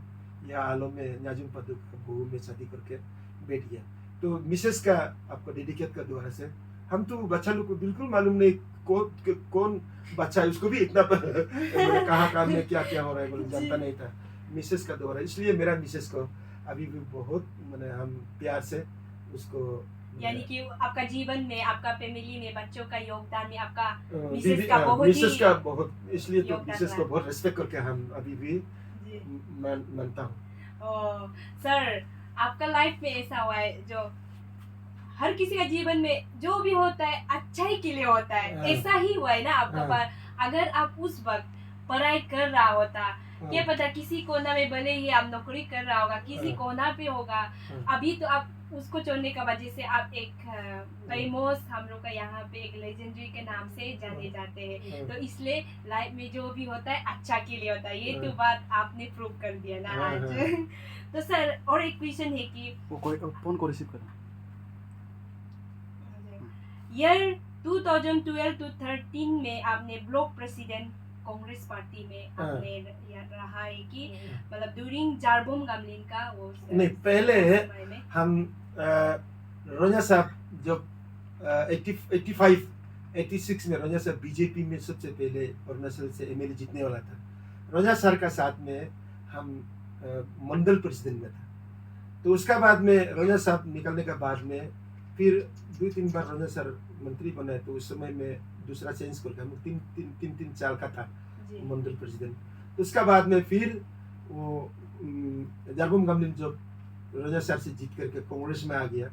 यहाँ आलम में नाजुम पदक बहू में शादी करके बैठ गया। तो मिसेस का आपको डेडिकेट का द्वारा से हम तो बच्चा लोग को बिल्कुल मालूम नहीं कौन बच्चा है, उसको भी इतना कहाँ काम में क्या क्या हो रहा है बोले जानता नहीं था, मिसेस का द्वारा। इसलिए मेरा मिसेस को अभी भी बहुत मैंने हम प्यार से उसको, यानी कि आपका जीवन में आपका फैमिली में बच्चों का योगदान में आपका मिसेस का बहुत, इसलिए तो मिसेस को बहुत रिस्पेक्ट करके हम अभी भी मानता हूँ। सर आपका लाइफ में ऐसा हुआ है जो हर किसी का जीवन में जो भी होता है अच्छाई के लिए होता है, ऐसा ही हुआ है ना आपका पर। अगर आप उस वक्त पढ़ाई कर रहा होता, क्या पता किसी कोना में भले ही आप नौकरी कर रहा होगा, किसी कोना पे होगा, अभी तो आप उसको छोड़ने का वजह से आप एक फेमस हम लोग का यहाँ पे एक लेजेंडरी के नाम से जाने जाते हैं। तो इसलिए लाइफ में जो भी होता है अच्छा के लिए होता है, ये तो बात आपने प्रूव कर दिया ना आज। तो सर और एक क्वेश्चन है कि फोन को रिसीव करना, ईयर 2012 to 13 में आपने ब्लॉक प्रेसिडेंट कांग्रेस पार्टी में आपने रहा है कि मतलब ड्यूरिंग जारबोम गामलिन का वो नहीं, पहले हम रोजा साहब जब 86 में रोजा साहब बीजेपी में सबसे पहले अरुणाचल से एमएलए जीतने वाला था, रोजा सर का साथ में हम मंडल प्रेसिडेंट में था। तो उसका बाद में रोजा साहब निकलने का बाद में फिर 2-3 बार रोजा सर मंत्री बने, तो उस समय में दूसरा चेंज करके हम 3 साल का था मंडल प्रेसिडेंट। तो उसका बाद में फिर वो जारबोम गामलिन जब रोजा सर से जीत करके कांग्रेस में आ गया,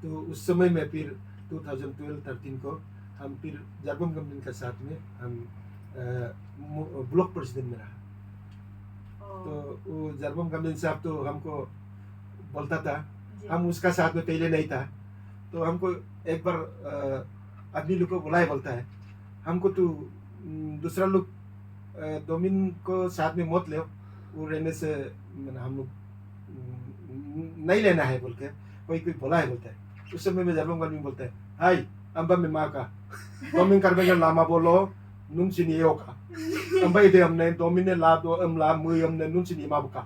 तो उस समय में फिर 2012-13 को हम फिर जारबोम गामलिन के साथ में हम ब्लॉक प्रेसिडेंट में रहा। तो वो जारबोम गामलिन साहब तो हमको बोलता था, हम उसका साथ में पहले नहीं था, तो हमको एक बार आदमी लोग को बुलाए, बोलता है हमको तो दूसरा लोग डोमिन को साथ में मत ले, वो रहने से हम लोग नहीं लेना है बोल के कोई बोला है, बोलता है। उस समय में जारबोम गामलिन बोलता है, हाय अम्बा में माँ का डोमिन करबेंगे लामा बोलो nun sini yoka ambai de amne domine la do amla mu amne nun sini mabuka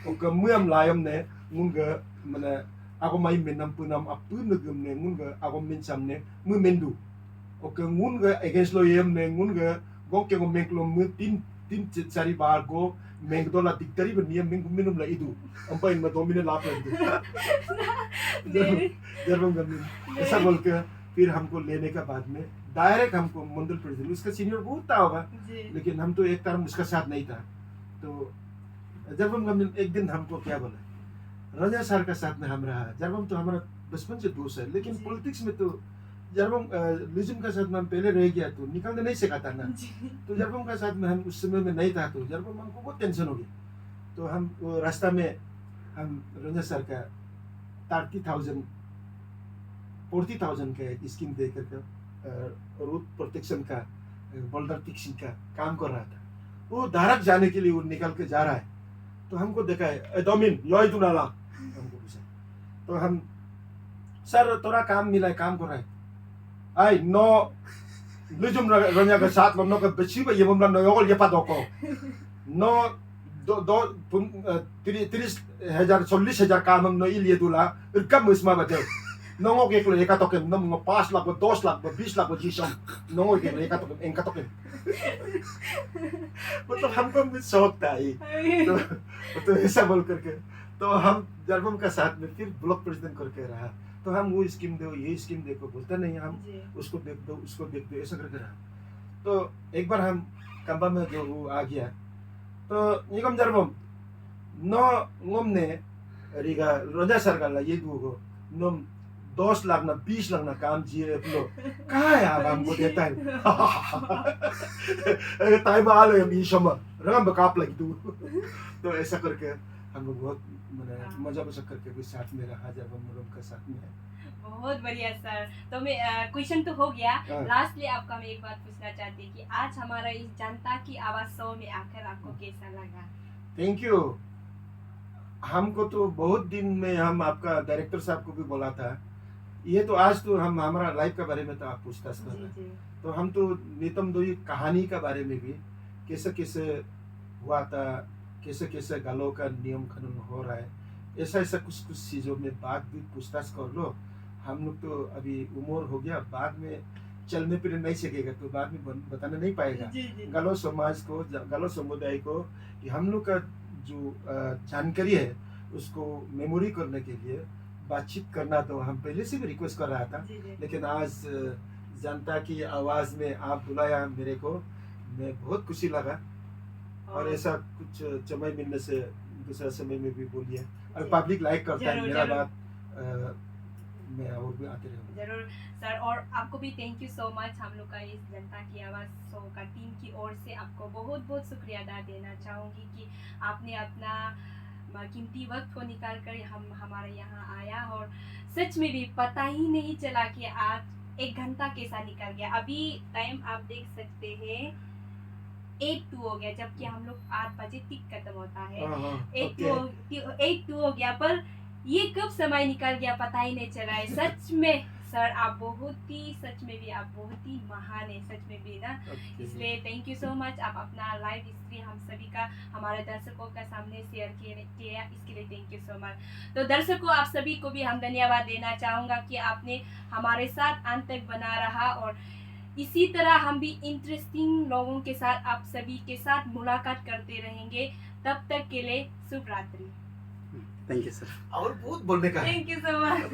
o ka mu am la amne munga mana ako mai menam punam apu negumne munga ako min samne mu mendu o ka munga against lo yamne munga gokke go menklo mu tin cari bar go mengdo la diktari be niam meng minum la idu ambai ma domine la pe जब ऐसा बोल के फिर हमको लेने का बाद में डायरेक्ट हमको मंडल प्रेसिडेंट, उसका सीनियर बहुत था होगा, लेकिन हम तो एक टर्म उसका साथ नहीं था। तो जब हम एक दिन हमको क्या बोला, रजा सर का साथ में हम रहा, जब हम तो हमारा बचपन से दोस्त है, लेकिन पॉलिटिक्स में तो जब हम लिजुम के साथ में हम पहले रह गया तो निकलने नहीं सीखा था ना, जी तो जब हम का साथ में हम उस समय में नहीं था तो जब हमको बहुत टेंशन हो गई। तो हम वो रास्ता में हम रंजा सर का 40,000 का एक स्कीम दे करके रूट प्रोटेक्शन का बोल्डर फिक्सिंग का काम कर रहा था। वो धारक जाने के लिए वो निकल के जा रहा है, तो हमको देखा है डोमिन लोई दुनाला हमको पूछा। तो हम सर तोरा काम मिला है, काम कर रहा है आई नो लुजुम रंजा का साथ लो नो का बच्ची ये ममला नो योगल ये पादोको नो 30,000 40,000 काम हम नो इलिए दुला इरकम इसमा बते नोंगो के लिए का टोकन नोंगो 5 लाख 10 लाख 20 लाख जीसम नोंगो के लिए का टोकन इनका टोकन मतलब हमको भी शौक था ये। तो ऐसा बोल करके तो हम जर्मन का साथ में फिर ब्लॉक प्रेसिडेंट करके रहा। तो हम वो स्कीम दो ये स्कीम देखो बोलता नहीं, हम उसको देख दो उसको देख दो ऐसा करके रहा। तो एक बार हम कंबा में जो वो आ गया तो निगम जर्मम नो ngomne रिगा रोजा सरकार ये दुगो नोम 10 लाख ना 20 लाख ना काम जिए लो कहाँ है अब हमको देता है टाइम आ रहे हम ये शमा रंग बकाप लगी तू। तो ऐसा करके हम लोग बहुत मजा मजा करके भी साथ में रहा जब हम लोग का साथ में है। बहुत बढ़िया सर। तो मैं क्वेश्चन तो हो गया, हाँ। लास्टली आपका मैं एक बात पूछना चाहती हूँ कि आज हमारा इस जनता की आवाज शो में आकर आपको कैसा लगा? Thank you. हमको तो बहुत दिन में हम आपका डायरेक्टर साहब को भी बोला था ये तो आज तो हम हमारा लाइफ के बारे में तो आप पूछताछ कर रहे हैं, तो हम तो नितम दो कहानी के बारे में भी कैसे कैसे हुआ था, कैसे कैसे गालों का नियम कानून हो रहा है, ऐसा ऐसा कुछ कुछ चीज़ों में बात भी पूछताछ कर लो। हम लोग तो अभी उम्र हो गया, बाद में चलने फिरने नहीं सीखेगा तो बाद में बताना नहीं पाएगा गालो समाज को, गालो समुदाय को कि हम लोग का जो जानकारी है उसको मेमोरी करने के लिए बातचीत करना। तो हम पहले से भी रिक्वेस्ट कर रहा था, लेकिन आज जनता की आवाज़ में आप बुलाया मेरे को, मैं बहुत खुशी लगा। और ऐसा कुछ समय मिलने से दूसरा समय में भी बोलिए, और पब्लिक लाइक करता है मेरा बात, मैं और भी आते रहूँगा। जरूर सर, और आपको भी थैंक यू सो मच। हम लोग का इस जनता की आवाज़ शो का टीम की ओर से आपको बहुत बहुत शुक्रिया अदा देना चाहूँगी कि आपने अपना कीमती वक्त को निकाल कर हमारे यहाँ आया, और सच में भी पता ही नहीं चला कि आज 1 घंटा कैसा निकल गया। अभी टाइम आप देख सकते हैं 8:02 हो गया, जबकि हम लोग 8 बजे टिक खत्म होता है। 8:02 हो गया, पर ये कब समय निकल गया पता ही नहीं चला है। सच में सर आप बहुत ही, सच में भी आप बहुत ही महान है, सच में भी ना। इसलिए थैंक यू सो मच। आप अपना लाइव हिस्ट्री हम सभी का, हमारे दर्शकों का सामने शेयर किया, इसके लिए थैंक यू सो मच। तो दर्शकों आप सभी को भी हम धन्यवाद देना चाहूँगा कि आपने हमारे साथ अंत तक बना रहा, और इसी तरह हम भी इंटरेस्टिंग लोगों के साथ आप सभी के साथ मुलाकात करते रहेंगे। तब तक के लिए शुभ रात्रि। Thank you sir. और बहुत बोलने का है। Thank you so much.